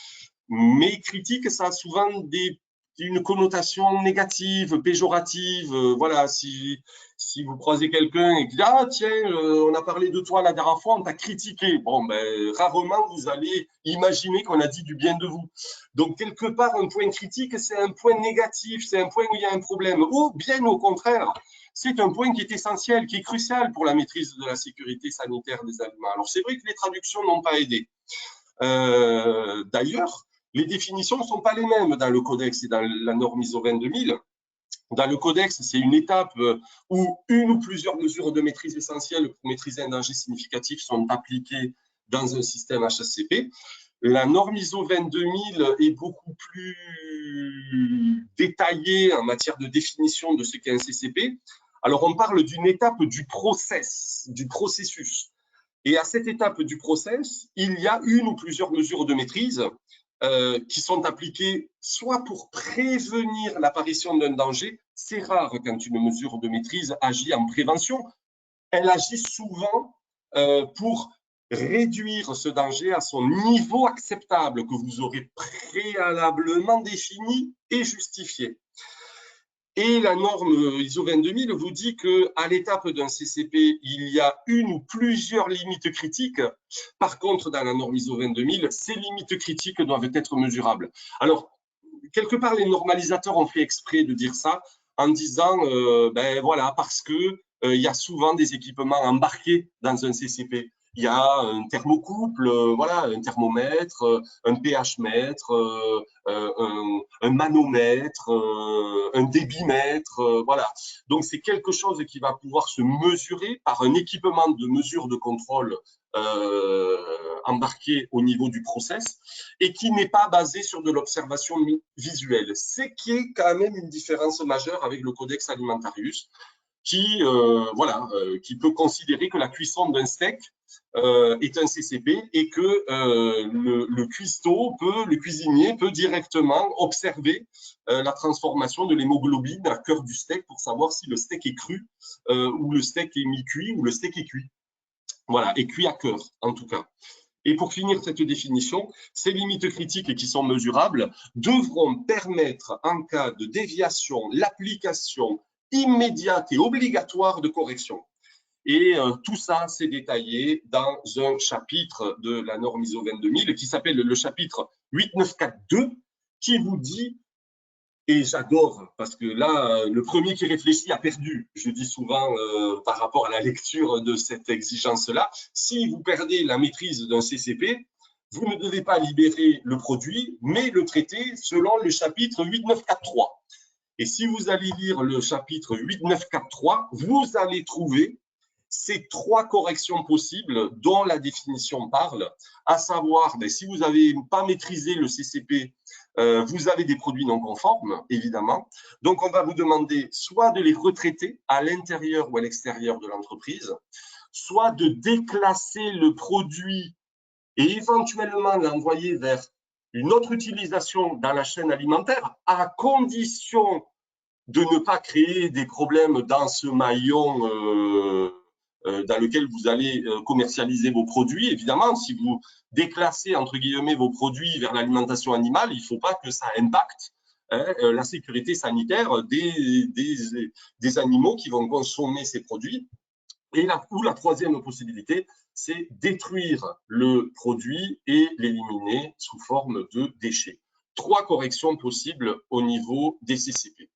mais critique, ça a souvent des une connotation négative, péjorative. Voilà, si vous croisez quelqu'un et qu'il dit ah tiens, on a parlé de toi la dernière fois, on t'a critiqué. Bon, ben rarement vous allez imaginer qu'on a dit du bien de vous. Donc quelque part, un point critique, c'est un point négatif, c'est un point où il y a un problème. Ou bien au contraire, c'est un point qui est essentiel, qui est crucial pour la maîtrise de la sécurité sanitaire des aliments. Alors c'est vrai que les traductions n'ont pas aidé. D'ailleurs, les définitions ne sont pas les mêmes dans le codex et dans la norme ISO 22000. Dans le codex, c'est une étape où une ou plusieurs mesures de maîtrise essentielles pour maîtriser un danger significatif sont appliquées dans un système HACCP. La norme ISO 22000 est beaucoup plus détaillée en matière de définition de ce qu'est un CCP. Alors, on parle d'une étape du processus. Et à cette étape du process, il y a une ou plusieurs mesures de maîtrise qui sont appliquées soit pour prévenir l'apparition d'un danger. C'est rare quand une mesure de maîtrise agit en prévention. Elle agit souvent pour réduire ce danger à son niveau acceptable que vous aurez préalablement défini et justifié. Et la norme ISO 22000 vous dit qu'à l'étape d'un CCP, il y a une ou plusieurs limites critiques. Par contre, dans la norme ISO 22000, ces limites critiques doivent être mesurables. Alors, quelque part, les normalisateurs ont fait exprès de dire ça en disant, ben voilà, parce que il y a souvent des équipements embarqués dans un CCP. Il y a un thermocouple, voilà, un thermomètre, un pH mètre, un manomètre, un débitmètre, voilà. Donc c'est quelque chose qui va pouvoir se mesurer par un équipement de mesure de contrôle embarqué au niveau du process et qui n'est pas basé sur de l'observation visuelle. C'est qui est quand même une différence majeure avec le Codex Alimentarius qui, qui peut considérer que la cuisson d'un steak est un CCP et que le cuistot le cuisinier peut directement observer la transformation de l'hémoglobine à cœur du steak pour savoir si le steak est cru ou le steak est mi-cuit ou le steak est cuit. Voilà, et cuit à cœur en tout cas. Et pour finir cette définition, ces limites critiques qui sont mesurables devront permettre, en cas de déviation, l'application immédiate et obligatoire de correction. Et tout ça, c'est détaillé dans un chapitre de la norme ISO 22000 qui s'appelle le chapitre 8942, qui vous dit, et j'adore, parce que là, le premier qui réfléchit a perdu. Je dis souvent par rapport à la lecture de cette exigence-là, si vous perdez la maîtrise d'un CCP, vous ne devez pas libérer le produit, mais le traiter selon le chapitre 8943. Et si vous allez lire le chapitre 8943, vous allez trouver ces trois corrections possibles dont la définition parle, à savoir, si vous n'avez pas maîtrisé le CCP, vous avez des produits non conformes, évidemment. Donc, on va vous demander soit de les retraiter à l'intérieur ou à l'extérieur de l'entreprise, soit de déclasser le produit et éventuellement l'envoyer vers une autre utilisation dans la chaîne alimentaire, à condition de ne pas créer des problèmes dans ce maillon dans lequel vous allez commercialiser vos produits. Évidemment, si vous déclassez, entre guillemets, vos produits vers l'alimentation animale, il ne faut pas que ça impacte la sécurité sanitaire des animaux qui vont consommer ces produits. Et la troisième possibilité, c'est détruire le produit et l'éliminer sous forme de déchets. Trois corrections possibles au niveau des CCP.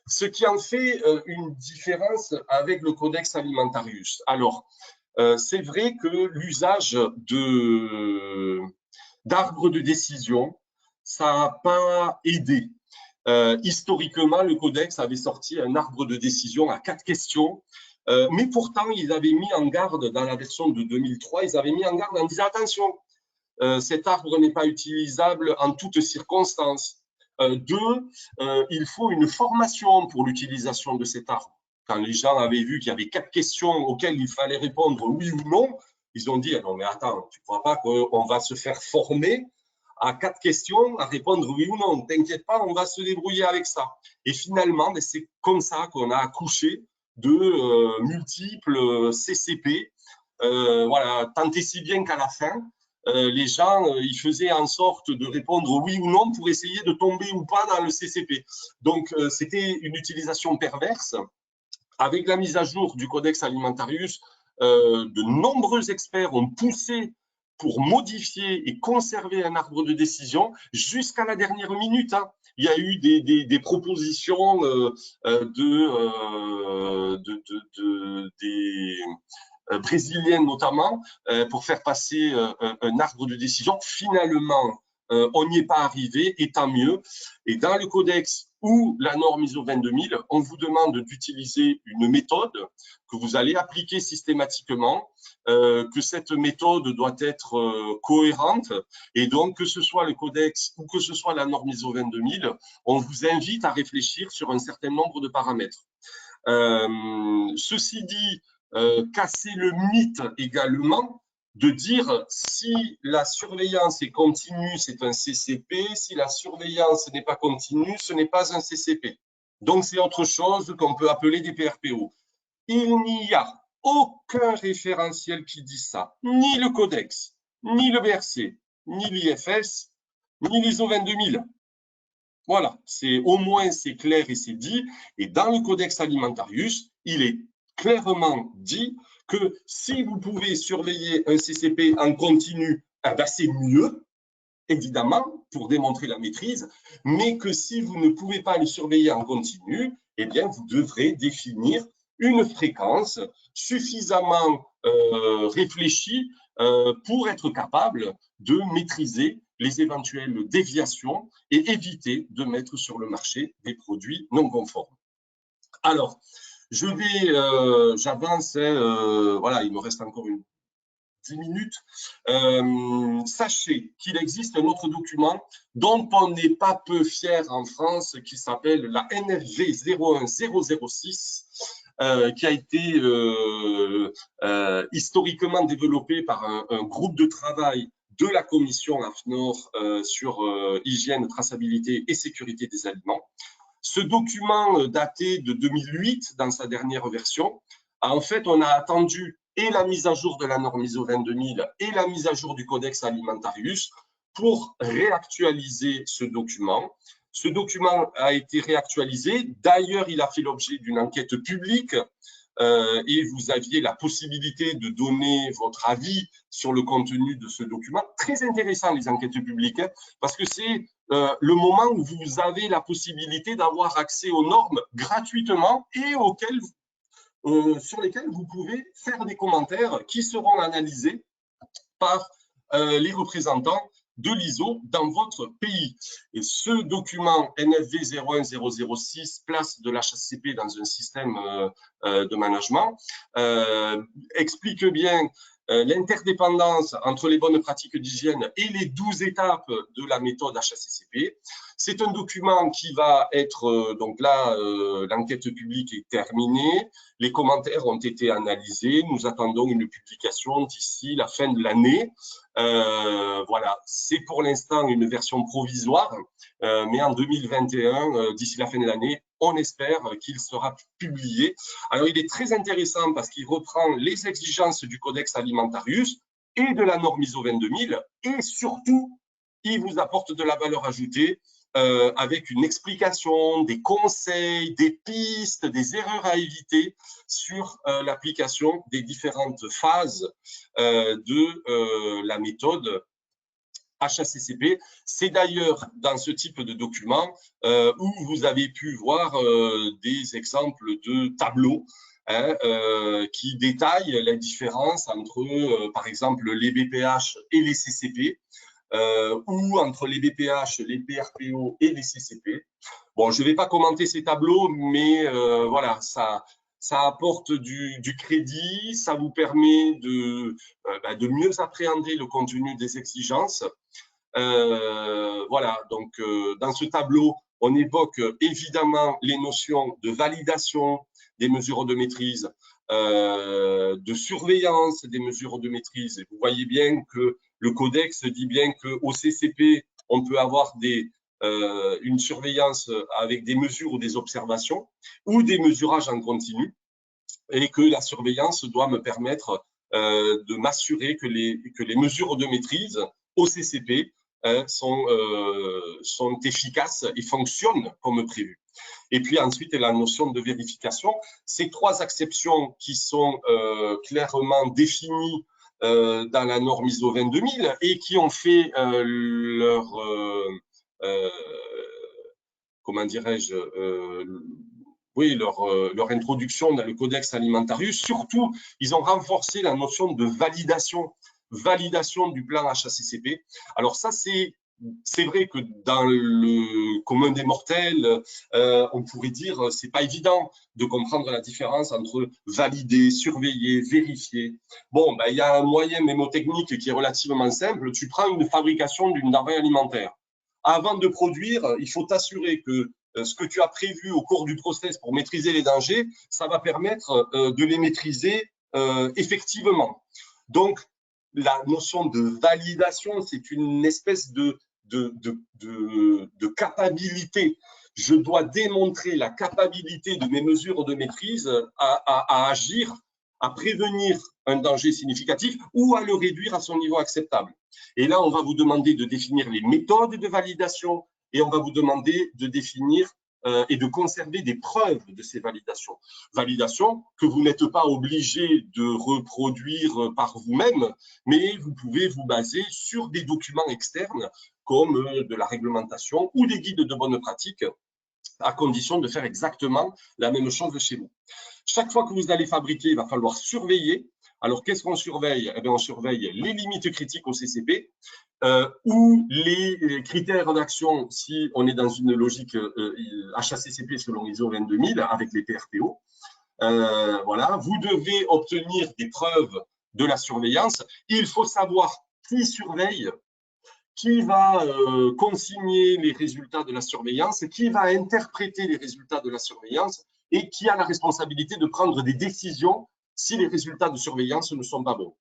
Ce qui en fait une différence avec le Codex Alimentarius. Alors, c'est vrai que l'usage d'arbres de décision, ça n'a pas aidé. Historiquement, le Codex avait sorti un arbre de décision à 4 questions, mais pourtant, ils avaient mis en garde, dans la version de 2003, ils avaient mis en garde en disant attention, cet arbre n'est pas utilisable en toutes circonstances. Il faut une formation pour l'utilisation de cet arbre. Quand les gens avaient vu qu'il y avait 4 questions auxquelles il fallait répondre oui ou non, ils ont dit non mais attends, tu ne crois pas qu'on va se faire former à 4 questions à répondre oui ou non, t'inquiète pas, on va se débrouiller avec ça. Et finalement, c'est comme ça qu'on a accouché de multiples CCP, voilà, tant et si bien qu'à la fin, les gens, ils faisaient en sorte de répondre oui ou non pour essayer de tomber ou pas dans le CCP. Donc, c'était une utilisation perverse. Avec la mise à jour du Codex Alimentarius, de nombreux experts ont poussé pour modifier et conserver un arbre de décision jusqu'à la dernière minute. Hein. Il y a eu des propositions des brésiliennes notamment, pour faire passer un arbre de décision. Finalement, on n'y est pas arrivé, et tant mieux. Et dans le codex ou la norme ISO 22000, on vous demande d'utiliser une méthode que vous allez appliquer systématiquement, que cette méthode doit être cohérente, et donc que ce soit le codex ou que ce soit la norme ISO 22000, on vous invite à réfléchir sur un certain nombre de paramètres. Ceci dit, casser le mythe également de dire si la surveillance est continue, c'est un CCP, si la surveillance n'est pas continue, ce n'est pas un CCP. Donc, c'est autre chose qu'on peut appeler des PRPO. Il n'y a aucun référentiel qui dit ça, ni le Codex, ni le BRC, ni l'IFS, ni l'ISO 22000. Voilà, au moins c'est clair et c'est dit. Et dans le Codex Alimentarius, il est clairement dit que si vous pouvez surveiller un CCP en continu, eh ben c'est mieux, évidemment, pour démontrer la maîtrise, mais que si vous ne pouvez pas le surveiller en continu, eh bien, vous devrez définir une fréquence suffisamment réfléchie pour être capable de maîtriser les éventuelles déviations et éviter de mettre sur le marché des produits non conformes. Alors, j'avance, voilà, il me reste encore 10 minutes. Sachez qu'il existe un autre document dont on n'est pas peu fier en France, qui s'appelle la NFG 01006, qui a été historiquement développé par un groupe de travail de la commission AFNOR sur hygiène, traçabilité et sécurité des aliments. Ce document daté de 2008, dans sa dernière version, en fait, on a attendu et la mise à jour de la norme ISO 22000 et la mise à jour du Codex Alimentarius pour réactualiser ce document. Ce document a été réactualisé. D'ailleurs, il a fait l'objet d'une enquête publique et vous aviez la possibilité de donner votre avis sur le contenu de ce document. Très intéressant, les enquêtes publiques, hein, parce que c'est le moment où vous avez la possibilité d'avoir accès aux normes gratuitement et sur lesquelles vous pouvez faire des commentaires qui seront analysés par les représentants de l'ISO dans votre pays. Et ce document NFV 01006 place de l'HACCP dans un système de management explique bien l'interdépendance entre les bonnes pratiques d'hygiène et les 12 étapes de la méthode HACCP. C'est un document qui va être, donc là, l'enquête publique est terminée, les commentaires ont été analysés, nous attendons une publication d'ici la fin de l'année. Voilà, c'est pour l'instant une version provisoire, mais en 2021, d'ici la fin de l'année, on espère qu'il sera publié. Alors, il est très intéressant parce qu'il reprend les exigences du Codex Alimentarius et de la norme ISO 22000 et surtout, il vous apporte de la valeur ajoutée avec une explication, des conseils, des pistes, des erreurs à éviter sur l'application des différentes phases de la méthode HACCP. C'est d'ailleurs dans ce type de document où vous avez pu voir des exemples de tableaux qui détaillent la différence entre, par exemple, les BPH et les CCP, ou entre les BPH, les PRPO et les CCP. Bon, je ne vais pas commenter ces tableaux, mais voilà, ça apporte du crédit, ça vous permet de mieux appréhender le contenu des exigences. Voilà, donc dans ce tableau, on évoque évidemment les notions de validation des mesures de maîtrise, de surveillance des mesures de maîtrise. Et vous voyez bien que le codex dit bien qu'au CCP, on peut avoir une surveillance avec des mesures ou des observations ou des mesurages en continu, et que la surveillance doit me permettre de m'assurer que les mesures de maîtrise au CCP sont efficaces et fonctionnent comme prévu. Et puis ensuite, la notion de vérification. Ces trois acceptions qui sont clairement définies dans la norme ISO 22000 et qui ont fait comment dirais-je, leur introduction dans le Codex Alimentarius. Surtout, ils ont renforcé la notion de validation du plan HACCP. Alors ça, c'est vrai que dans le commun des mortels, on pourrait dire c'est pas évident de comprendre la différence entre valider, surveiller, vérifier. Bon, ben, il y a un moyen mémotechnique qui est relativement simple. Tu prends une fabrication d'une denrée alimentaire. Avant de produire, il faut t'assurer que ce que tu as prévu au cours du process pour maîtriser les dangers, ça va permettre de les maîtriser effectivement. Donc, la notion de validation, c'est une espèce de capacité. Je dois démontrer la capacité de mes mesures de maîtrise à agir, à prévenir un danger significatif ou à le réduire à son niveau acceptable. Et là, on va vous demander de définir les méthodes de validation et on va vous demander de définir et de conserver des preuves de ces validations. Validations que vous n'êtes pas obligé de reproduire par vous-même, mais vous pouvez vous baser sur des documents externes comme de la réglementation ou des guides de bonne pratique, à condition de faire exactement la même chose chez vous. Chaque fois que vous allez fabriquer, il va falloir surveiller. Alors, qu'est-ce qu'on surveille? Eh bien, on surveille les limites critiques au CCP ou les critères d'action si on est dans une logique HACCP selon ISO 22000 avec les PRPO. Voilà, vous devez obtenir des preuves de la surveillance. Il faut savoir qui surveille, qui va consigner les résultats de la surveillance, qui va interpréter les résultats de la surveillance et qui a la responsabilité de prendre des décisions si les résultats de surveillance ne sont pas bons.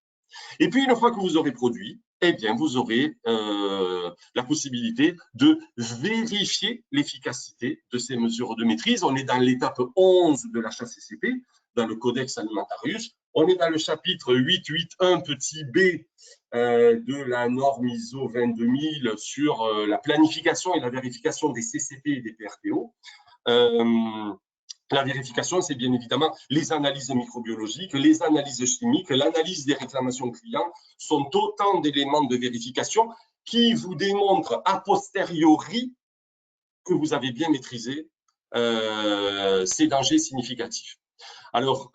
Et puis, une fois que vous aurez produit, eh bien, vous aurez la possibilité de vérifier l'efficacité de ces mesures de maîtrise. On est dans l'étape 11 de la HACCP, dans le Codex Alimentarius. On est dans le chapitre 8.8.1 petit b de la norme ISO 22000 sur la planification et la vérification des CCP et des PRPO. La vérification, c'est bien évidemment les analyses microbiologiques, les analyses chimiques, l'analyse des réclamations clients sont autant d'éléments de vérification qui vous démontrent a posteriori que vous avez bien maîtrisé ces dangers significatifs. Alors,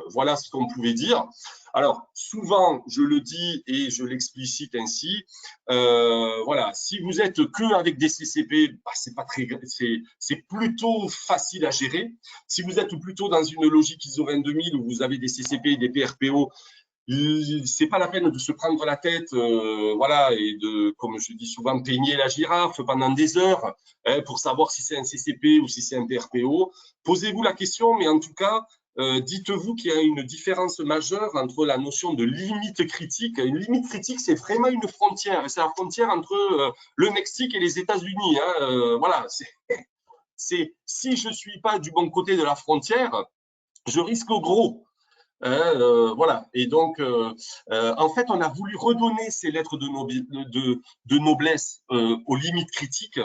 voilà ce qu'on pouvait dire. Alors, souvent, je le dis et je l'explicite ainsi, voilà, si vous êtes que avec des CCP, bah, c'est plutôt facile à gérer. Si vous êtes plutôt dans une logique ISO 22000 où vous avez des CCP et des PRPO, c'est pas la peine de se prendre la tête, voilà, et de, comme je dis souvent, peigner la girafe pendant des heures pour savoir si c'est un CCP ou si c'est un PRPO. Posez-vous la question, mais en tout cas, dites-vous qu'il y a une différence majeure entre la notion de limite critique. Une limite critique, c'est vraiment une frontière. C'est la frontière entre le Mexique et les États-Unis. Hein, voilà, c'est si je suis pas du bon côté de la frontière, je risque gros. Voilà. Et donc, en fait, on a voulu redonner ces lettres de noblesse aux limites critiques.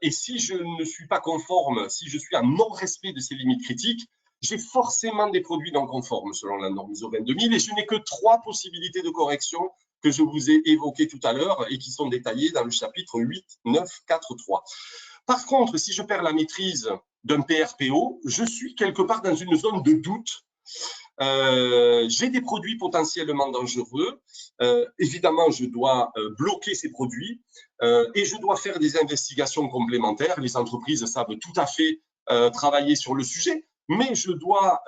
Et si je ne suis pas conforme, si je suis en non-respect de ces limites critiques, j'ai forcément des produits non conformes selon la norme ISO 22000 et je n'ai que 3 possibilités de correction que je vous ai évoquées tout à l'heure et qui sont détaillées dans le chapitre 8, 9, 4, 3. Par contre, si je perds la maîtrise d'un PRPO, je suis quelque part dans une zone de doute. J'ai des produits potentiellement dangereux. Évidemment, je dois bloquer ces produits et je dois faire des investigations complémentaires. Les entreprises savent tout à fait travailler sur le sujet, mais je dois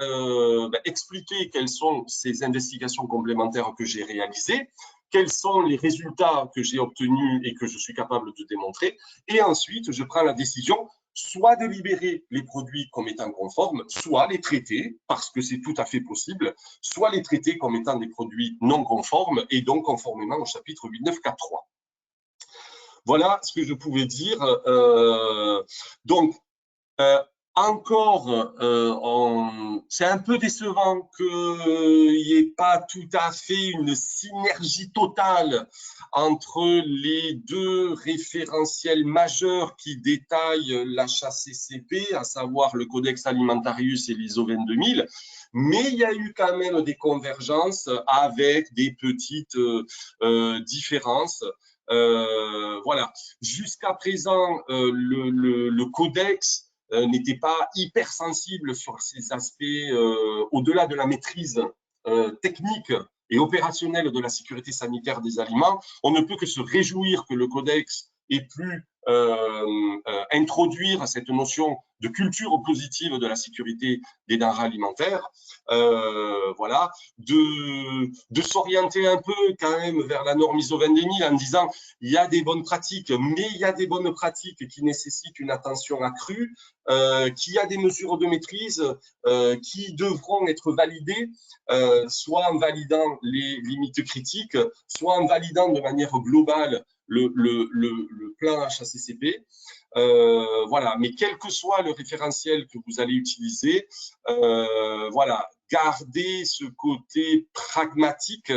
expliquer quelles sont ces investigations complémentaires que j'ai réalisées, quels sont les résultats que j'ai obtenus et que je suis capable de démontrer. Et ensuite, je prends la décision soit de libérer les produits comme étant conformes, soit les traiter, parce que c'est tout à fait possible, soit les traiter comme étant des produits non conformes et donc conformément au chapitre 8.9.4.3. Voilà ce que je pouvais dire. Donc, encore, c'est un peu décevant qu'il n'y ait pas tout à fait une synergie totale entre les deux référentiels majeurs qui détaillent l'HACCP, à savoir le Codex Alimentarius et l'ISO 22000. Mais il y a eu quand même des convergences avec des petites différences. Voilà. Jusqu'à présent, le codex n'était pas hypersensible sur ces aspects au-delà de la maîtrise technique et opérationnelle de la sécurité sanitaire des aliments. On ne peut que se réjouir que le codex ait pu introduire cette notion de culture positive de la sécurité des denrées alimentaires, voilà, de s'orienter un peu quand même vers la norme ISO 22000 en disant il y a des bonnes pratiques, mais il y a des bonnes pratiques qui nécessitent une attention accrue, qu'il y a des mesures de maîtrise qui devront être validées, soit en validant les limites critiques, soit en validant de manière globale le plan HACCP. Voilà, mais quel que soit le référentiel que vous allez utiliser, voilà, gardez ce côté pragmatique,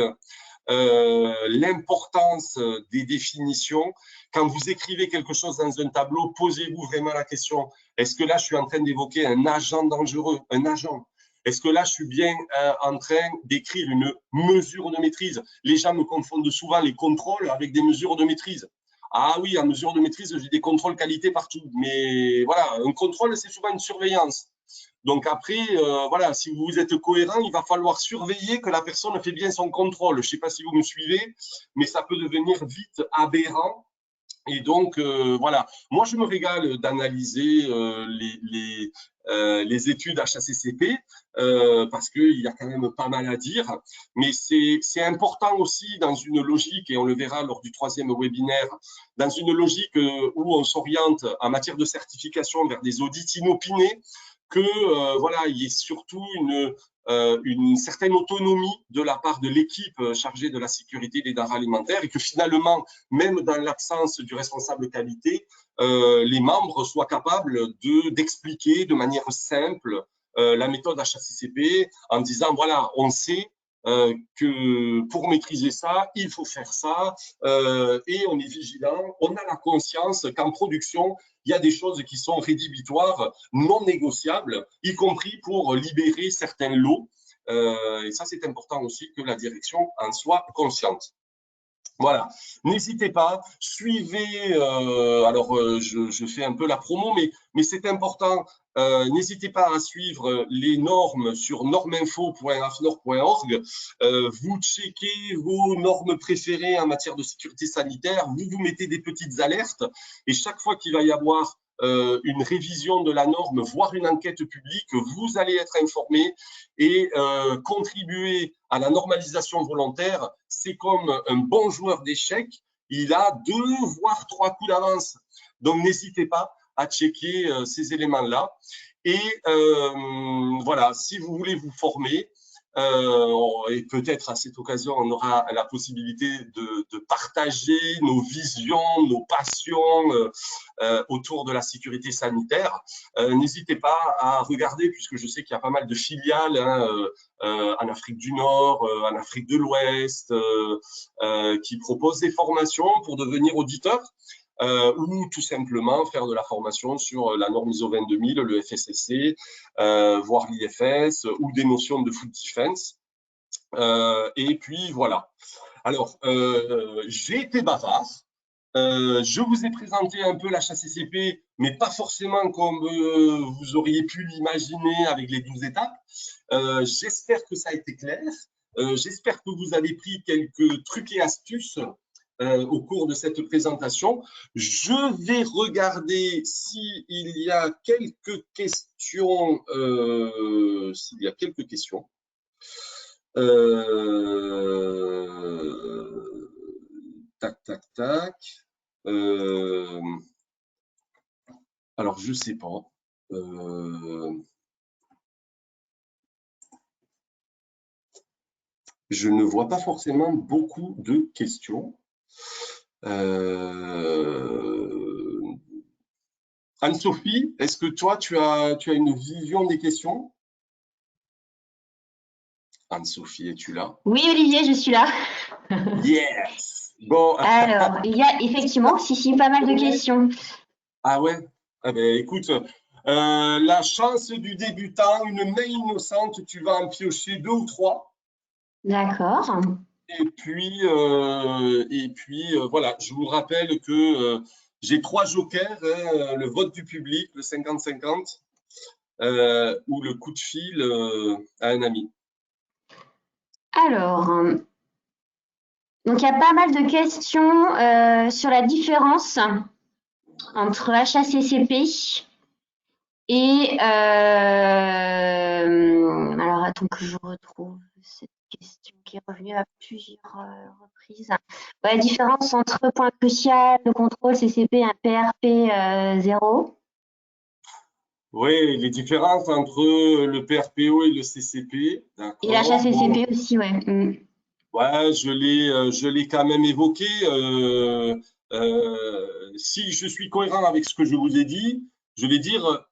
l'importance des définitions. Quand vous écrivez quelque chose dans un tableau, posez-vous vraiment la question, est-ce que là, je suis en train d'évoquer un agent dangereux, un agent? Est-ce que là, je suis bien en train d'écrire une mesure de maîtrise? Les gens me confondent souvent les contrôles avec des mesures de maîtrise. Ah oui, en mesure de maîtrise, j'ai des contrôles qualité partout. Mais voilà, un contrôle, c'est souvent une surveillance. Donc après, voilà, si vous êtes cohérent, il va falloir surveiller que la personne fait bien son contrôle. Je ne sais pas si vous me suivez, mais ça peut devenir vite aberrant. Et donc, voilà, moi, je me régale d'analyser les études HACCP parce qu'il y a quand même pas mal à dire. Mais c'est important aussi dans une logique, et on le verra lors du 3e webinaire, dans une logique où on s'oriente en matière de certification vers des audits inopinés, que voilà, il y ait surtout une certaine autonomie de la part de l'équipe chargée de la sécurité des denrées alimentaires et que finalement, même dans l'absence du responsable qualité, les membres soient capables d'expliquer de manière simple la méthode HACCP en disant voilà, on sait que pour maîtriser ça, il faut faire ça et on est vigilant, on a la conscience qu'en production, il y a des choses qui sont rédhibitoires, non négociables, y compris pour libérer certains lots. Et ça, c'est important aussi que la direction en soit consciente. Voilà, n'hésitez pas, suivez, alors je fais un peu la promo, mais c'est important, n'hésitez pas à suivre les normes sur norminfo.afnor.org, vous checkez vos normes préférées en matière de sécurité sanitaire, vous mettez des petites alertes, et chaque fois qu'il va y avoir une révision de la norme, voire une enquête publique, vous allez être informé et contribuer à la normalisation volontaire. C'est comme un bon joueur d'échecs, il a 2 voire 3 coups d'avance. Donc n'hésitez pas à checker ces éléments-là. Et voilà, si vous voulez vous former, et peut-être à cette occasion, on aura la possibilité de partager nos visions, nos passions autour de la sécurité sanitaire. N'hésitez pas à regarder, puisque je sais qu'il y a pas mal de filiales en Afrique du Nord, en Afrique de l'Ouest, qui proposent des formations pour devenir auditeur. Ou tout simplement faire de la formation sur la norme ISO 22000, le FSSC, voire l'IFS, ou des notions de food defense. Et puis voilà. Alors, j'ai été bavard. Je vous ai présenté un peu la HACCP, mais pas forcément comme vous auriez pu l'imaginer avec les 12 étapes. J'espère que ça a été clair. J'espère que vous avez pris quelques trucs et astuces au cours de cette présentation. Je vais regarder s'il y a quelques questions. S'il y a quelques questions. Tac, tac, tac. Alors, je sais pas. Je ne vois pas forcément beaucoup de questions. Anne-Sophie, est-ce que toi, tu as une vision des questions? Anne-Sophie, es-tu là?
Oui, Olivier, je suis là.
Yes! Bon,
Alors, il y a effectivement, si, pas mal de questions.
ah ouais? Ah ben, écoute, la chance du débutant, une main innocente, tu vas en piocher 2 ou 3.
D'accord.
Et puis, voilà, je vous rappelle que j'ai 3 jokers, hein, le vote du public, le 50-50, ou le coup de fil à un ami.
Alors, donc il y a pas mal de questions sur la différence entre HACCP et alors attends que je retrouve cette question qui est revenue à plusieurs reprises. Ouais, la différence entre point crucial, le contrôle CCP et un PRP 0.
Oui, les différences entre le PRPO et le CCP,
Et
d'accord. Bon,
l'HACCP aussi, ouais.
ouais, je l'ai quand même évoqué. Si je suis cohérent avec ce que je vous ai dit, je vais dire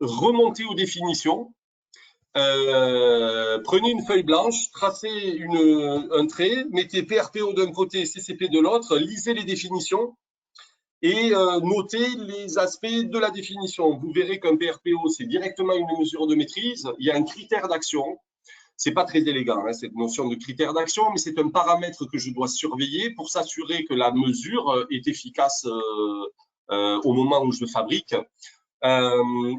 remonter aux définitions. Prenez une feuille blanche, tracez un trait, mettez PRPO d'un côté, CCP de l'autre, lisez les définitions et notez les aspects de la définition. Vous verrez qu'un PRPO, c'est directement une mesure de maîtrise. Il y a un critère d'action. C'est pas très élégant, hein, cette notion de critère d'action, mais c'est un paramètre que je dois surveiller pour s'assurer que la mesure est efficace au moment où je le fabrique.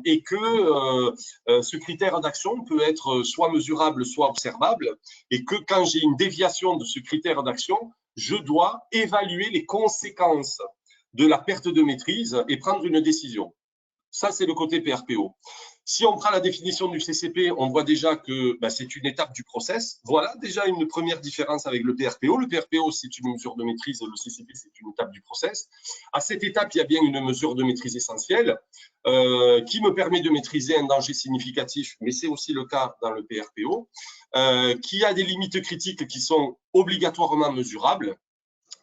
Et que ce critère d'action peut être soit mesurable, soit observable, et que quand j'ai une déviation de ce critère d'action, je dois évaluer les conséquences de la perte de maîtrise et prendre une décision. Ça, c'est le côté PRPO. Si on prend la définition du CCP, on voit déjà que c'est une étape du process. Voilà déjà une première différence avec le PRPO. Le PRPO, c'est une mesure de maîtrise, le CCP, c'est une étape du process. À cette étape, il y a bien une mesure de maîtrise essentielle qui me permet de maîtriser un danger significatif, mais c'est aussi le cas dans le PRPO, qui a des limites critiques qui sont obligatoirement mesurables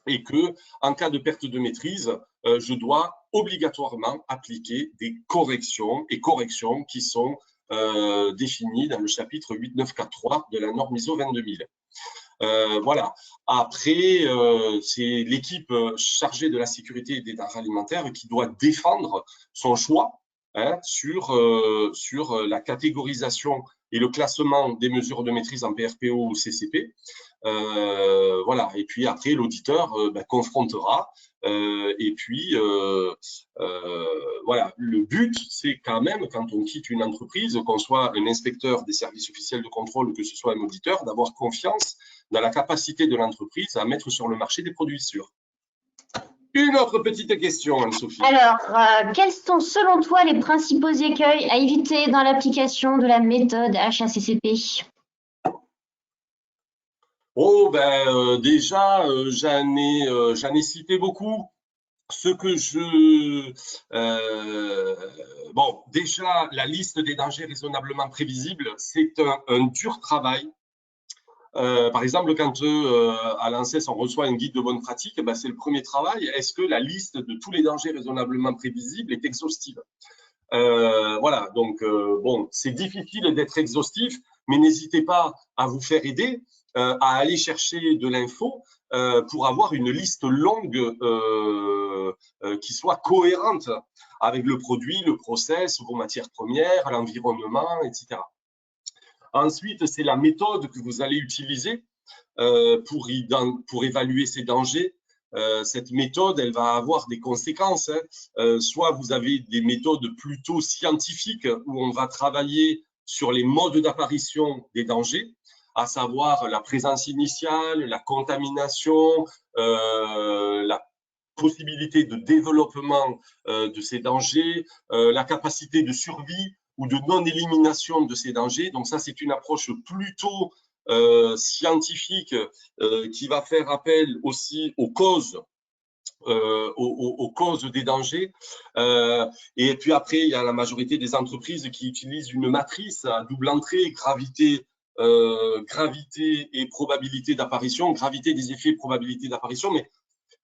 et que, en cas de perte de maîtrise, je dois obligatoirement appliquer des corrections qui sont définies dans le chapitre 8943 de la norme ISO 22000. Voilà. Après, c'est l'équipe chargée de la sécurité des denrées alimentaires qui doit défendre son choix sur la catégorisation et le classement des mesures de maîtrise en PRPO ou CCP. Voilà. Et puis après, l'auditeur confrontera. Et puis, voilà. Le but, c'est quand même, quand on quitte une entreprise, qu'on soit un inspecteur des services officiels de contrôle, que ce soit un auditeur, d'avoir confiance dans la capacité de l'entreprise à mettre sur le marché des produits sûrs. Une autre petite question, Anne-Sophie.
Alors, quels sont selon toi les principaux écueils à éviter dans l'application de la méthode HACCP?
Oh, déjà, j'en ai cité beaucoup. Ce que je. Bon, déjà, la liste des dangers raisonnablement prévisibles, c'est un dur travail. Par exemple, quand à l'ANSES on reçoit un guide de bonne pratique, c'est le premier travail. Est-ce que la liste de tous les dangers raisonnablement prévisibles est exhaustive? Voilà, donc bon, c'est difficile d'être exhaustif, mais n'hésitez pas à vous faire aider, à aller chercher de l'info pour avoir une liste longue qui soit cohérente avec le produit, le process, vos matières premières, l'environnement, etc. Ensuite, c'est la méthode que vous allez utiliser pour évaluer ces dangers. Cette méthode, elle va avoir des conséquences. Soit vous avez des méthodes plutôt scientifiques où on va travailler sur les modes d'apparition des dangers, à savoir la présence initiale, la contamination, la possibilité de développement de ces dangers, la capacité de survie ou de non-élimination de ces dangers. Donc ça, c'est une approche plutôt scientifique qui va faire appel aussi aux causes des dangers. Et puis après, il y a la majorité des entreprises qui utilisent une matrice à double entrée, gravité et probabilité d'apparition, gravité des effets, probabilité d'apparition. Mais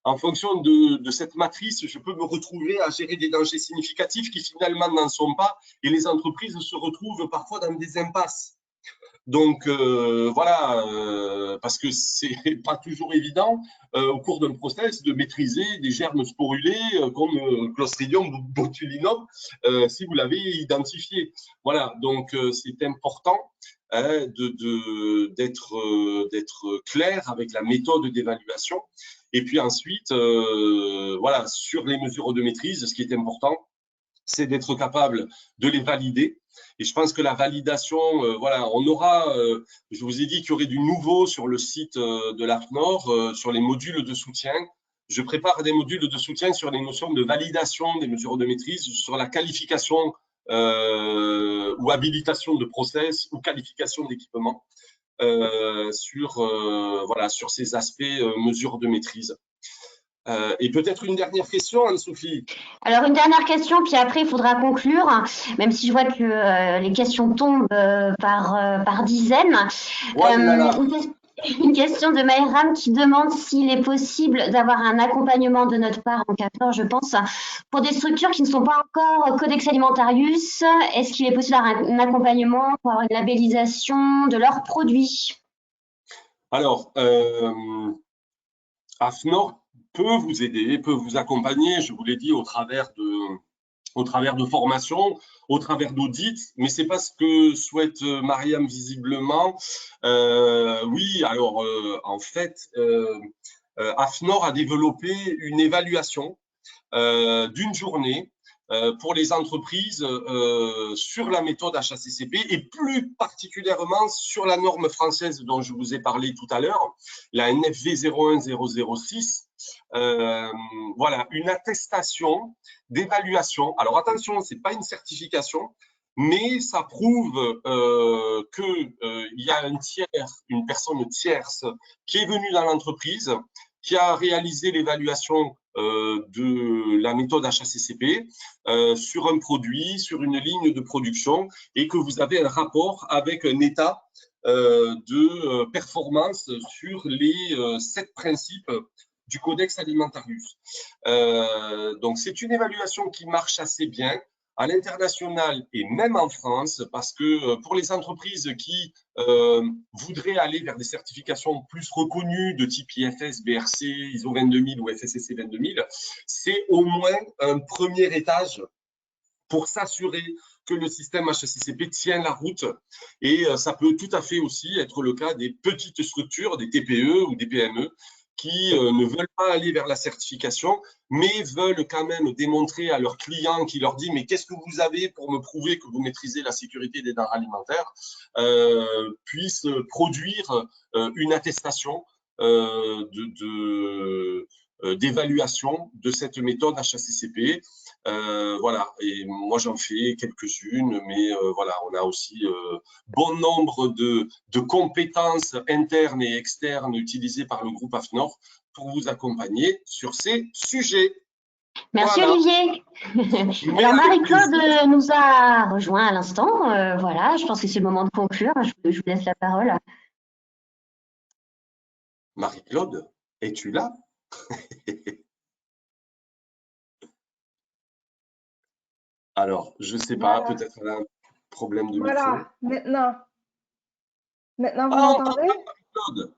en fonction de cette matrice, je peux me retrouver à gérer des dangers significatifs qui finalement n'en sont pas, et les entreprises se retrouvent parfois dans des impasses. Donc voilà, parce que c'est pas toujours évident au cours d'un process de maîtriser des germes sporulés comme Clostridium botulinum si vous l'avez identifié. Voilà, donc c'est important hein, d'être clair avec la méthode d'évaluation. Et puis ensuite, voilà, sur les mesures de maîtrise, ce qui est important, c'est d'être capable de les valider. Et je pense que la validation, voilà, on aura, je vous ai dit qu'il y aurait du nouveau sur le site de l'AFNOR, sur les modules de soutien. Je prépare des modules de soutien sur les notions de validation des mesures de maîtrise, sur la qualification ou habilitation de process ou qualification d'équipement, voilà, sur ces aspects mesures de maîtrise. Et peut-être une dernière question, Anne-Sophie.
Alors, une dernière question, puis après, il faudra conclure, même si je vois que les questions tombent par dizaines.
Voilà.
Une question de Mayram qui demande s'il est possible d'avoir un accompagnement de notre part en CAFNOR, je pense, pour des structures qui ne sont pas encore Codex Alimentarius. Est-ce qu'il est possible d'avoir un accompagnement pour avoir une labellisation de leurs produits?
Alors, AFNOR peut vous aider, peut vous accompagner, je vous l'ai dit, au travers de formations, au travers d'audits, mais c'est pas ce que souhaite Mariam visiblement. Oui, alors en fait, AFNOR a développé une évaluation d'une journée pour les entreprises sur la méthode HACCP et plus particulièrement sur la norme française dont je vous ai parlé tout à l'heure, la NFV 01006. Voilà, une attestation d'évaluation. Alors attention, ce n'est pas une certification, mais ça prouve qu'il y a un tiers, une personne tierce qui est venue dans l'entreprise, qui a réalisé l'évaluation de la méthode HACCP sur un produit, sur une ligne de production, et que vous avez un rapport avec un état de performance sur les 7 principes du Codex Alimentarius. Donc, c'est une évaluation qui marche assez bien à l'international et même en France, parce que pour les entreprises qui voudraient aller vers des certifications plus reconnues de type IFS, BRC, ISO 22000 ou FSSC 22000, c'est au moins un premier étage pour s'assurer que le système HACCP tient la route. Et ça peut tout à fait aussi être le cas des petites structures, des TPE ou des PME, qui ne veulent pas aller vers la certification, mais veulent quand même démontrer à leurs clients qui leur disent « mais qu'est-ce que vous avez pour me prouver que vous maîtrisez la sécurité des denrées alimentaires ?» puissent produire une attestation d'évaluation de cette méthode HACCP. Voilà, et moi j'en fais quelques-unes, mais voilà, on a aussi bon nombre de compétences internes et externes utilisées par le groupe AFNOR pour vous accompagner sur ces sujets.
Merci
voilà.
Olivier. Alors Marie-Claude nous a rejoint à l'instant. Voilà, je pense que c'est le moment de conclure. Je vous laisse la parole.
Marie-Claude, es-tu là? Alors, je ne sais pas, peut-être elle a un problème de micro.
Voilà, maintenant. Maintenant, vous m'entendez?
Marie-Claude.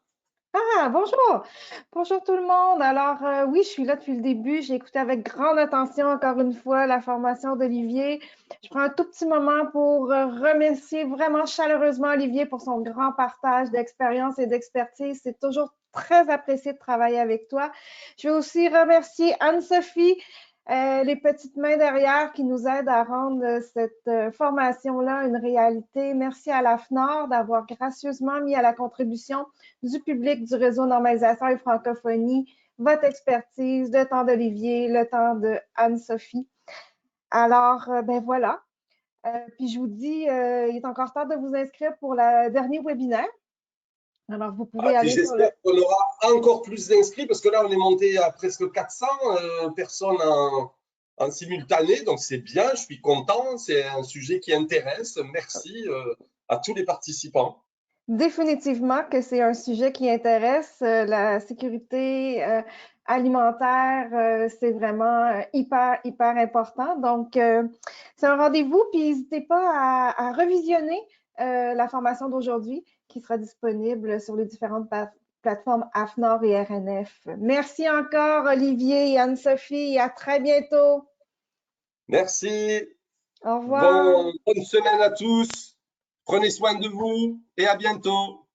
Ah, bonjour! Bonjour tout le monde. Alors, oui, je suis là depuis le début. J'ai écouté avec grande attention, encore une fois, la formation d'Olivier. Je prends un tout petit moment pour remercier vraiment chaleureusement Olivier pour son grand partage d'expérience et d'expertise. C'est toujours très apprécié de travailler avec toi. Je veux aussi remercier Anne-Sophie, les petites mains derrière qui nous aident à rendre cette formation-là une réalité. Merci à l'AFNOR d'avoir gracieusement mis à la contribution du public du réseau normalisation et francophonie, votre expertise, le temps d'Olivier, le temps de Anne-Sophie. Alors, ben voilà. Puis je vous dis, il est encore temps de vous inscrire pour le dernier webinaire. Alors, vous pouvez aller sur le...
J'espère qu'on aura encore plus d'inscrits parce que là, on est monté à presque 400 personnes en simultané. Donc, c'est bien, je suis content. C'est un sujet qui intéresse. Merci à tous les participants.
Définitivement que c'est un sujet qui intéresse la sécurité alimentaire, c'est vraiment hyper, hyper important. Donc, c'est un rendez-vous, puis n'hésitez pas à revisionner la formation d'aujourd'hui qui sera disponible sur les différentes plateformes AFNOR et RNF. Merci encore, Olivier et Anne-Sophie, et à très bientôt.
Merci.
Au revoir.
Bonne semaine à tous. Prenez soin de vous et à bientôt.